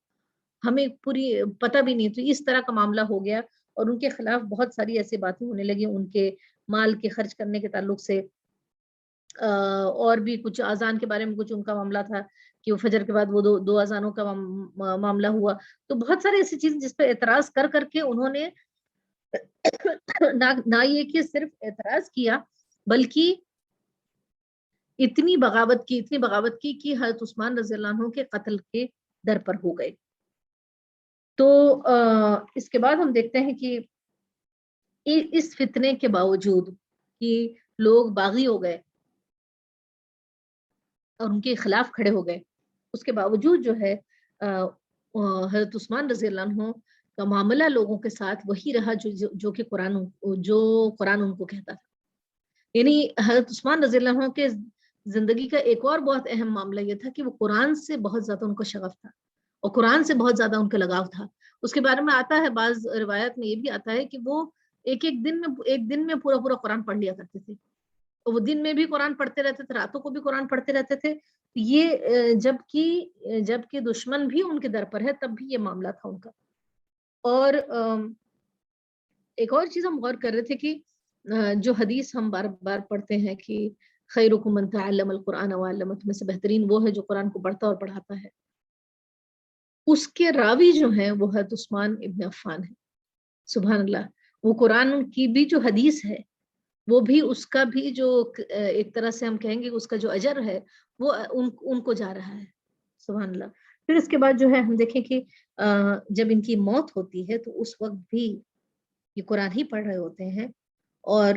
ہمیں پوری پتہ بھی نہیں، تو اس طرح کا معاملہ ہو گیا، اور ان کے خلاف بہت ساری ایسی باتیں ہونے لگی ان کے مال کے خرچ کرنے کے تعلق سے، اور بھی کچھ اذان کے بارے میں کچھ ان کا معاملہ تھا کہ وہ فجر کے بعد وہ دو اذانوں کا معاملہ ہوا، تو بہت ساری ایسی چیزیں جس پہ اعتراض کر کے انہوں نے نہ یہ کہ صرف اعتراض کیا، بلکہ اتنی بغاوت کی کہ حضرت عثمان رضی اللہ عنہ کے قتل کے در پر ہو گئے۔ تو اس کے بعد ہم دیکھتے ہیں کہ اس فتنے کے باوجود کہ لوگ باغی ہو گئے اور ان کے خلاف کھڑے ہو گئے، اس کے باوجود جو ہے حضرت عثمان رضی اللہ عنہ کا معاملہ لوگوں کے ساتھ وہی رہا جو کہ قرآن ان کو کہتا تھا۔ یعنی حضرت عثمان رضی اللہ عنہ کے زندگی کا ایک اور بہت اہم معاملہ یہ تھا کہ وہ قرآن سے بہت زیادہ ان کو شغف تھا اور قرآن سے بہت زیادہ ان کا لگاؤ تھا۔ اس کے بارے میں آتا ہے، بعض روایت میں یہ بھی آتا ہے کہ وہ ایک دن میں پورا قرآن پڑھ لیا کرتے تھے، وہ دن میں بھی قرآن پڑھتے رہتے تھے، راتوں کو بھی قرآن پڑھتے رہتے تھے۔ یہ جب کہ دشمن بھی ان کے در پر ہے تب بھی یہ معاملہ تھا ان کا۔ اور ایک اور چیز ہم غور کر رہے تھے کہ جو حدیث ہم بار بار پڑھتے ہیں کہ خیرکم من تعلم القرآن وعلمہ، میں سے بہترین وہ ہے جو قرآن کو پڑھتا اور پڑھاتا ہے، اس کے راوی جو ہیں وہ حضرت عثمان ابن عفان ہے۔ سبحان اللہ، وہ قرآن کی بھی جو حدیث ہے وہ بھی اس کا بھی جو ایک طرح سے ہم کہیں گے اس کا جو اجر ہے وہ ان کو جا رہا ہے۔ سبحان اللہ۔ پھر اس کے بعد جو ہے ہم دیکھیں کہ جب ان کی موت ہوتی ہے تو اس وقت بھی یہ قرآن ہی پڑھ رہے ہوتے ہیں، اور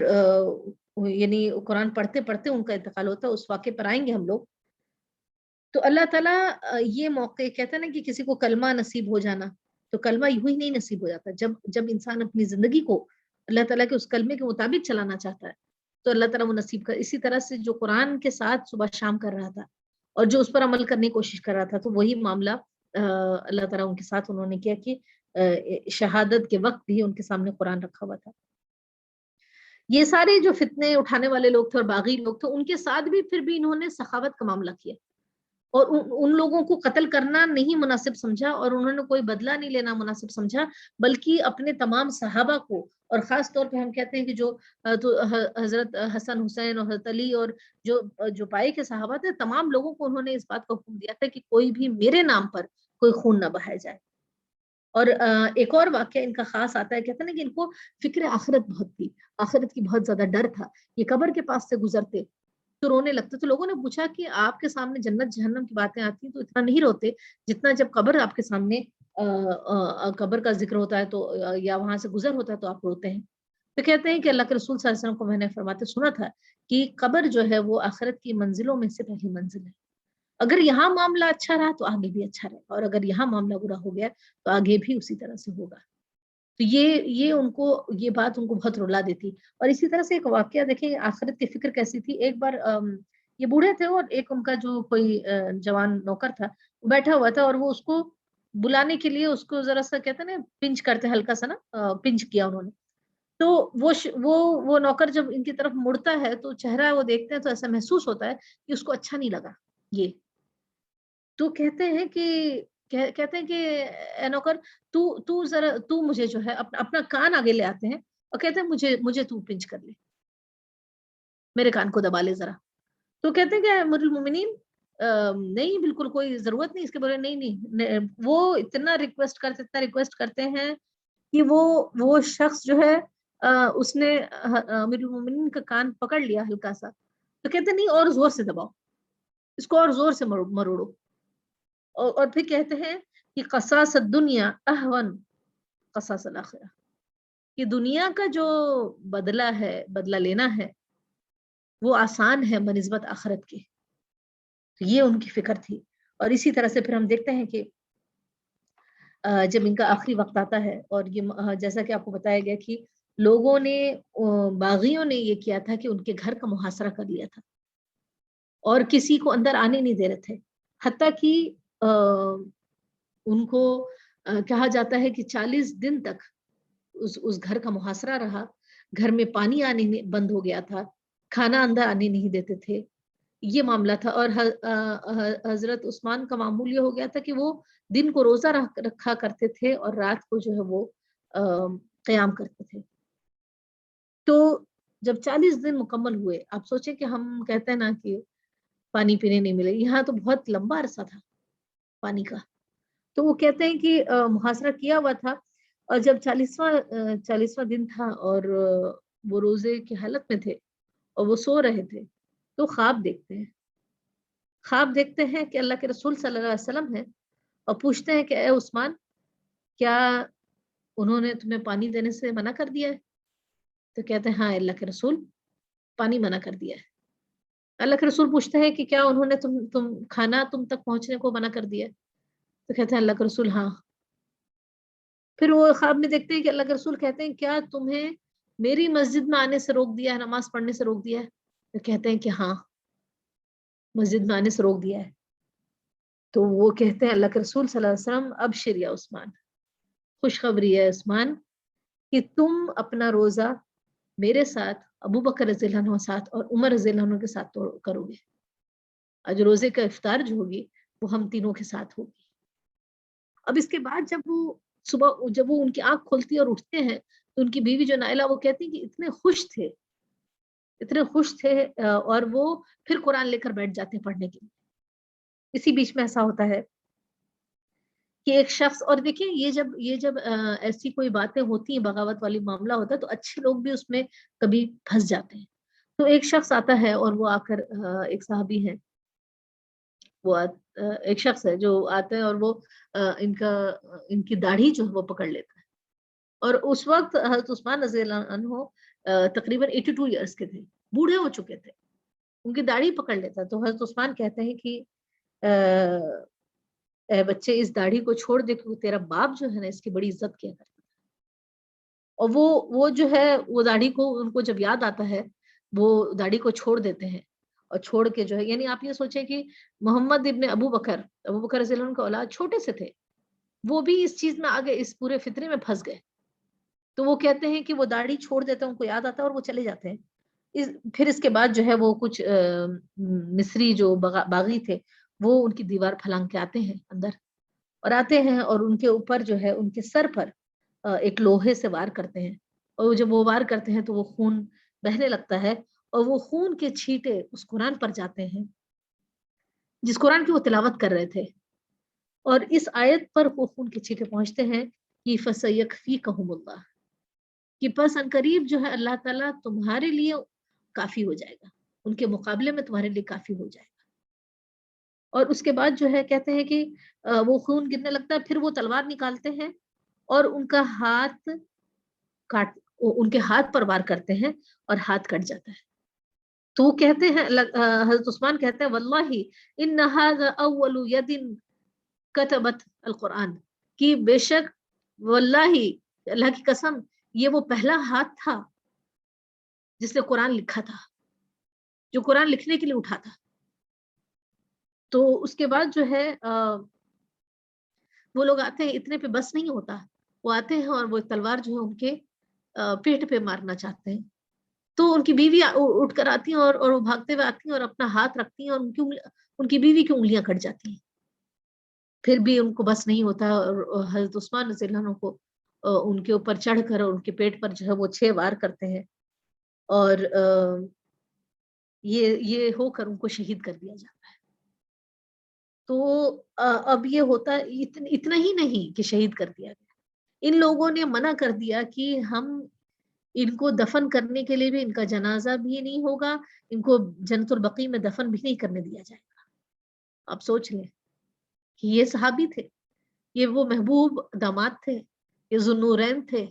یعنی قرآن پڑھتے پڑھتے ان کا انتقال ہوتا ہے۔ اس واقعے پر آئیں گے ہم لوگ۔ تو اللہ تعالیٰ یہ موقع کہتا ہے نا کہ کسی کو کلمہ نصیب ہو جانا، تو کلمہ یوں ہی نہیں نصیب ہو جاتا۔ جب انسان اپنی زندگی کو اللہ تعالیٰ کے اس کلمے کے مطابق چلانا چاہتا ہے تو اللہ تعالیٰ وہ نصیب کر۔ اسی طرح سے جو قرآن کے ساتھ صبح شام کر رہا تھا اور جو اس پر عمل کرنے کی کوشش کر رہا تھا، تو وہی معاملہ اللہ تعالیٰ ان کے ساتھ انہوں نے کیا کہ شہادت کے وقت بھی ان کے سامنے قرآن رکھا ہوا تھا۔ یہ سارے جو فتنے اٹھانے والے لوگ تھے اور باغی لوگ تھے، ان کے ساتھ بھی پھر بھی انہوں نے سخاوت کا معاملہ کیا اور ان لوگوں کو قتل کرنا نہیں مناسب سمجھا اور انہوں نے کوئی بدلہ نہیں لینا مناسب سمجھا، بلکہ اپنے تمام صحابہ کو، اور خاص طور پہ ہم کہتے ہیں کہ جو حضرت حسن حسین اور حضرت علی اور جو پائے کے صحابہ تھے، تمام لوگوں کو انہوں نے اس بات کا حکم دیا تھا کہ کوئی بھی میرے نام پر کوئی خون نہ بہایا جائے۔ اور ایک اور واقعہ ان کا خاص آتا ہے، کہتے ہیں نا کہ ان کو فکر آخرت بہت تھی، آخرت کی بہت زیادہ ڈر تھا۔ یہ قبر کے پاس سے گزرتے تو رونے لگتے، تو لوگوں نے پوچھا کہ آپ کے سامنے جنت جہنم کی باتیں آتی ہیں تو اتنا نہیں روتے جتنا جب قبر آپ کے سامنے قبر کا ذکر ہوتا ہے تو یا وہاں سے گزر ہوتا ہے تو آپ روتے ہیں۔ تو کہتے ہیں کہ اللہ کے رسول صلی اللہ علیہ وسلم کو میں نے فرماتے سنا تھا کہ قبر جو ہے وہ آخرت کی منزلوں میں سے پہلی منزل ہے، اگر یہاں معاملہ اچھا رہا تو آگے بھی اچھا رہے گا، اور اگر یہاں معاملہ برا ہو گیا تو آگے بھی اسی طرح سے ہوگا۔ تو یہ ان کو یہ بات ان کو بہت رلا دیتی۔ اور اسی طرح سے ایک واقعہ دیکھیں آخرت کی فکر کیسی تھی۔ ایک بار یہ بوڑھے تھے اور ایک ان کا جو کوئی جوان نوکر تھا وہ بیٹھا ہوا تھا، اور وہ اس کو بلانے کے لیے اس کو ذرا سا کہتے ہیں نا پنچ کرتے، ہلکا سا نا پنچ کیا انہوں نے۔ تو وہ نوکر جب ان کی طرف مڑتا ہے تو چہرہ وہ دیکھتے ہیں تو ایسا محسوس ہوتا ہے کہ اس کو اچھا نہیں لگا یہ۔ تو کہتے ہیں کہ اے نوکر، تو مجھے جو ہے اپنا کان آگے لے آتے ہیں اور کہتے ہیں مجھے تو پنچ کر لے، میرے کان کو دبا لے ذرا۔ تو کہتے ہیں کہ امیر المومنین نہیں، بالکل کوئی ضرورت نہیں اس کے بارے، نہیں۔ وہ اتنا ریکویسٹ کرتے ہیں کہ وہ شخص جو ہے اس نے امیر المومنین کا کان پکڑ لیا ہلکا سا، تو کہتے ہیں نہیں، اور زور سے دباؤ اس کو، اور زور سے مروڑو۔ اور پھر کہتے ہیں کہ قصاص الدنیا اہون قصاص الاخرہ، کہ دنیا کا جو بدلہ لینا ہے وہ آسان ہے بنسبت آخرت کے۔ تو یہ ان کی فکر تھی۔ اور اسی طرح سے پھر ہم دیکھتے ہیں کہ جب ان کا آخری وقت آتا ہے، اور یہ جیسا کہ آپ کو بتایا گیا کہ لوگوں نے باغیوں نے یہ کیا تھا کہ ان کے گھر کا محاصرہ کر لیا تھا اور کسی کو اندر آنے نہیں دے رہے تھے، حتیٰ کہ ان کو کہا جاتا ہے کہ 40 دن تک اس گھر کا محاصرہ رہا، گھر میں پانی آنے بند ہو گیا تھا، کھانا اندر آنے نہیں دیتے تھے، یہ معاملہ تھا۔ اور حضرت عثمان کا معمول یہ ہو گیا تھا کہ وہ دن کو روزہ رکھا کرتے تھے اور رات کو جو ہے وہ قیام کرتے تھے۔ تو جب 40 دن مکمل ہوئے، آپ سوچیں کہ ہم کہتے ہیں نا کہ پانی پینے نہیں ملے، یہاں تو بہت لمبا عرصہ تھا پانی کا۔ تو وہ کہتے ہیں کہ محاصرہ کیا ہوا تھا، اور جب 40واں دن تھا اور وہ روزے کی حالت میں تھے اور وہ سو رہے تھے، تو خواب دیکھتے ہیں کہ اللہ کے رسول صلی اللہ علیہ وسلم ہیں اور پوچھتے ہیں کہ اے عثمان، کیا انہوں نے تمہیں پانی دینے سے منع کر دیا ہے؟ تو کہتے ہیں ہاں اللہ کے رسول، پانی منع کر دیا ہے۔ اللہ کے رسول پوچھتے ہیں کہ کیا انہوں نے تم کھانا تم تک پہنچنے کو منع کر دیا ہے؟ تو کہتے ہیں اللہ کے رسول ہاں۔ پھر وہ خواب میں دیکھتے ہیں کہ اللہ کے رسول کہتے ہیں کیا تمہیں میری مسجد میں آنے سے روک دیا ہے، نماز پڑھنے سے روک دیا ہے؟ تو کہتے ہیں کہ ہاں، مسجد میں آنے سے روک دیا ہے۔ تو وہ کہتے ہیں اللہ کے رسول صلی اللہ علیہ وسلم ابشر یا عثمان، خوشخبری ہے عثمان کہ تم اپنا روزہ میرے ساتھ، ابو بکر رضی اللہ عنہ کے ساتھ اور عمر رضی اللہ عنہ کے ساتھ کرو گے۔ آج روزے کا افطار جو ہوگی وہ ہم تینوں کے ساتھ ہوگی۔ اب اس کے بعد جب وہ ان کی آنکھ کھلتی اور اٹھتے ہیں تو ان کی بیوی جو نائلہ وہ کہتی ہیں کہ اتنے خوش تھے اور وہ پھر قرآن لے کر بیٹھ جاتے ہیں پڑھنے کے لیے۔ اسی بیچ میں ایسا ہوتا ہے کہ ایک شخص، اور دیکھیں یہ جب ایسی کوئی باتیں ہوتی ہیں، بغاوت والی معاملہ ہوتا ہے تو اچھے لوگ بھی اس میں کبھی پھنس جاتے ہیں۔ تو ایک شخص آتا ہے اور وہ آ کر ایک صحابی ہیں، وہ ایک شخص ہے جو آتا ہے اور وہ ان کی داڑھی جو ہے وہ پکڑ لیتا ہے۔ اور اس وقت حضرت عثمان رضی اللہ عنہ تقریباً 82 ایئرس کے تھے، بوڑھے ہو چکے تھے، ان کی داڑھی پکڑ لیتا ہے۔ تو حضرت عثمان کہتے ہیں کہ اے بچے اس داڑھی کو چھوڑ دے، کیونکہ تیرا باپ جو ہے نا اس کی بڑی عزت کیا کرتا ہے۔ اور وہ جو ہے وہ داڑھی کو ان کو جب یاد آتا ہے وہ داڑھی کو چھوڑ دیتے ہیں، اور چھوڑ کے جو ہے، یعنی آپ یہ سوچیں کہ محمد ابن ابو بکر رضی اللہ عنہ کا اولاد چھوٹے سے تھے، وہ بھی اس چیز میں آگے اس پورے فطرے میں پھنس گئے۔ تو وہ کہتے ہیں کہ وہ داڑھی چھوڑ دیتے ہیں، ان کو یاد آتا ہے اور وہ چلے جاتے ہیں۔ پھر اس کے بعد جو ہے وہ کچھ مصری جو باغی تھے وہ ان کی دیوار پھلانگ کے آتے ہیں اندر، اور آتے ہیں اور ان کے اوپر جو ہے ان کے سر پر ایک لوہے سے وار کرتے ہیں، اور جب وہ وار کرتے ہیں تو وہ خون بہنے لگتا ہے، اور وہ خون کے چھینٹے اس قرآن پر جاتے ہیں جس قرآن کی وہ تلاوت کر رہے تھے، اور اس آیت پر وہ خون کے چھینٹے پہنچتے ہیں کہ فَسَيَكْفِيكَهُمُ اللَّهُ، کہ پس ان قریب جو ہے اللہ تعالیٰ تمہارے لیے کافی ہو جائے گا، ان کے مقابلے میں تمہارے لیے کافی ہو جائے گا۔ اور اس کے بعد جو ہے کہتے ہیں کہ وہ خون گرنے لگتا ہے، پھر وہ تلوار نکالتے ہیں اور ان کے ہاتھ پر وار کرتے ہیں اور ہاتھ کٹ جاتا ہے۔ تو وہ کہتے ہیں حضرت عثمان کہتے ہیں واللہ ان ھذا اول ید کتبت القرآن، کہ بے شک واللہ اللہ کی قسم یہ وہ پہلا ہاتھ تھا جس نے قرآن لکھا تھا، جو قرآن لکھنے کے لیے اٹھا تھا۔ تو اس کے بعد جو ہے وہ لوگ آتے ہیں، اتنے پہ بس نہیں ہوتا، وہ آتے ہیں اور وہ تلوار جو ہے ان کے پیٹ پہ مارنا چاہتے ہیں۔ تو ان کی بیوی اٹھ کر آتی ہیں اور وہ بھاگتے ہوئے آتی ہیں اور اپنا ہاتھ رکھتی ہیں، اور ان کی بیوی کی انگلیاں کٹ جاتی ہیں۔ پھر بھی ان کو بس نہیں ہوتا، اور حضرت عثمان رضی اللہ عنہ کو ان کے اوپر چڑھ کر اور ان کے پیٹ پر جو ہے وہ 6 وار کرتے ہیں، اور یہ ہو کر ان کو شہید کر دیا جاتا ہے۔ تو اب یہ ہوتا اتنا ہی نہیں کہ شہید کر دیا گیا، ان لوگوں نے منع کر دیا کہ ہم ان کو دفن کرنے کے لیے بھی، ان کا جنازہ بھی نہیں ہوگا، ان کو جنت البقیع میں دفن بھی نہیں کرنے دیا جائے گا۔ آپ سوچ لیں کہ یہ صحابی تھے، یہ وہ محبوب داماد تھے، یہ ذوالنورین تھے،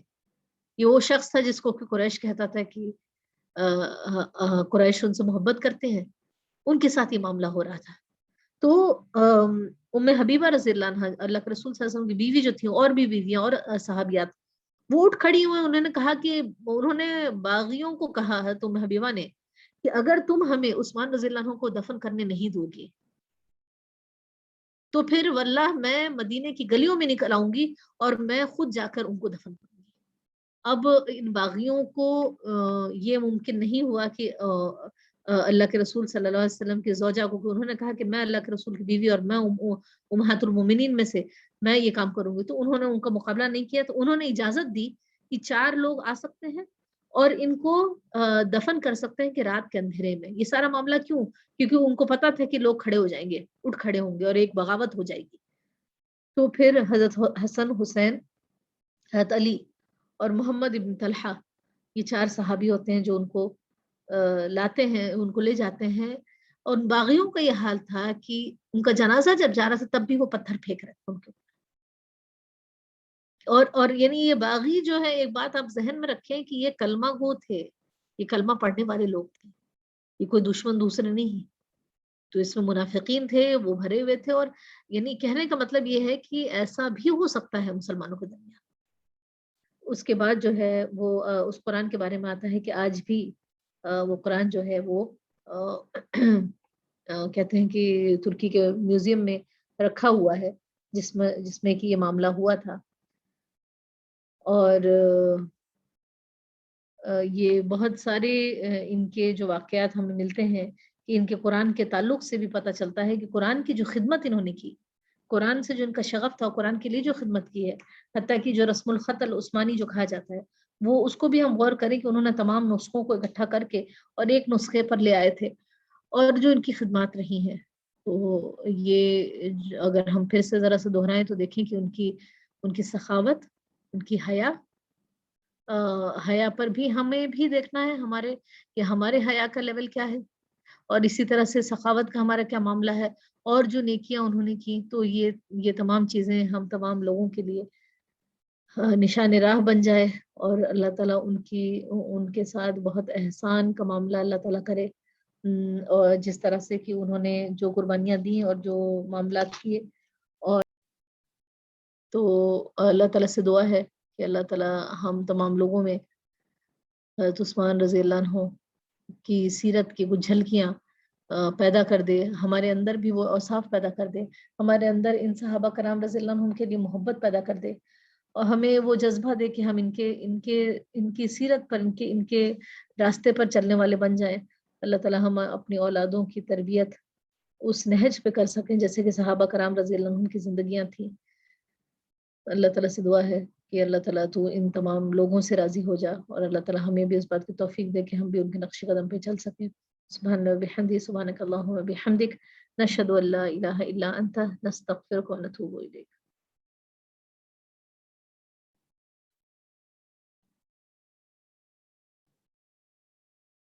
یہ وہ شخص تھا جس کو کہ قریش کہتا تھا کہ قریش ان سے محبت کرتے ہیں، ان کے ساتھ یہ معاملہ ہو رہا تھا۔ تو ام حبیبہ رضی اللہ عنہ، اللہ کے رسول صلی اللہ علیہ وسلم کی بیوی جو تھی، اور بھی بیویاں اور صحابیات، وہ اٹھ کھڑی ہوئے، انہوں نے کہا کہ انہوں نے باغیوں کو کہا ہے ام حبیبہ نے کہ اگر تم ہمیں عثمان رضی اللہ عنہ کو دفن کرنے نہیں دو گے تو پھر واللہ میں مدینے کی گلیوں میں نکل آؤں گی اور میں خود جا کر ان کو دفن کروں گی۔ اب ان باغیوں کو یہ ممکن نہیں ہوا کہ اللہ کے رسول صلی اللہ علیہ وسلم کے زوجہ کو، انہوں نے کہا کہ میں اللہ کے رسول کی بیوی اور میں امہات المومنین میں سے میں یہ کام کروں گی، تو انہوں نے ان کا مقابلہ نہیں کیا، تو انہوں نے اجازت دی کہ 4 لوگ آ سکتے ہیں اور ان کو دفن کر سکتے ہیں کہ رات کے اندھیرے میں۔ یہ سارا معاملہ کیوں؟ کیونکہ ان کو پتا تھا کہ لوگ کھڑے ہو جائیں گے، اٹھ کھڑے ہوں گے اور ایک بغاوت ہو جائے گی۔ تو پھر حضرت حسن، حسین، حضرت علی اور محمد ابن طلحہ، یہ 4 صحابی ہوتے ہیں جو ان کو لاتے ہیں، ان کو لے جاتے ہیں، اور ان باغیوں کا یہ حال تھا کہ ان کا جنازہ جب جا رہا تھا تب بھی وہ پتھر پھینک رہے تھے ان کے اوپر۔ اور یعنی یہ باغی جو ہے، ایک بات آپ ذہن میں رکھیں کہ یہ کلمہ گو تھے، یہ کلمہ پڑھنے والے لوگ تھے، یہ کوئی دشمن دوسرے نہیں، تو اس میں منافقین تھے، وہ بھرے ہوئے تھے، اور یعنی کہنے کا مطلب یہ ہے کہ ایسا بھی ہو سکتا ہے مسلمانوں کے درمیان۔ اس کے بعد جو ہے وہ اس قرآن کے بارے میں آتا ہے کہ آج بھی وہ قرآن جو ہے وہ کہتے ہیں کہ ترکی کے میوزیم میں رکھا ہوا ہے، جس میں کہ یہ معاملہ ہوا تھا، اور یہ بہت سارے ان کے جو واقعات ہمیں ملتے ہیں کہ ان کے قرآن کے تعلق سے بھی پتہ چلتا ہے کہ قرآن کی جو خدمت انہوں نے کی، قرآن سے جو ان کا شغف تھا، قرآن کے لیے جو خدمت کی ہے، حتیٰ کہ جو رسم الخط العثمانی جو کہا جاتا ہے، وہ اس کو بھی ہم غور کریں کہ انہوں نے تمام نسخوں کو اکٹھا کر کے اور ایک نسخے پر لے آئے تھے، اور جو ان کی خدمات رہی ہیں، تو یہ اگر ہم پھر سے ذرا سے دہرائیں تو دیکھیں کہ ان کی سخاوت، ان کی حیا، حیا پر بھی ہمیں بھی دیکھنا ہے کہ ہمارے حیا کا لیول کیا ہے، اور اسی طرح سے سخاوت کا ہمارا کیا معاملہ ہے، اور جو نیکیاں انہوں نے کی، تو یہ تمام چیزیں ہم تمام لوگوں کے لیے نشان راہ بن جائے، اور اللہ تعالیٰ ان کے ساتھ بہت احسان کا معاملہ اللہ تعالیٰ کرے، اور جس طرح سے کہ انہوں نے جو قربانیاں دی اور جو معاملات کیے، اور تو اللہ تعالیٰ سے دعا ہے کہ اللہ تعالیٰ ہم تمام لوگوں میں حضرت عثمان رضی اللہ عنہ کی سیرت کی کچھ جھلکیاں پیدا کر دے، ہمارے اندر بھی وہ اوصاف پیدا کر دے، ہمارے اندر ان صحابہ کرام رضی اللہ عنہم کے لیے محبت پیدا کر دے، اور ہمیں وہ جذبہ دے کہ ہم ان کی سیرت پر، ان کے راستے پر چلنے والے بن جائیں۔ اللہ تعالیٰ ہم اپنی اولادوں کی تربیت اس نہج پہ کر سکیں جیسے کہ صحابہ کرام رضی اللہ عنہم کی زندگیاں تھیں۔ اللہ تعالیٰ سے دعا ہے کہ اللہ تعالیٰ تو ان تمام لوگوں سے راضی ہو جا، اور اللہ تعالیٰ ہمیں بھی اس بات کی توفیق دے کہ ہم بھی ان کے نقش قدم پہ چل سکیں۔ سبحان اللہ بحمدی، سبحانک اللہم بحمدک، نشہد ان لا الہ الا انت، نستغفرک و نتوب الیک۔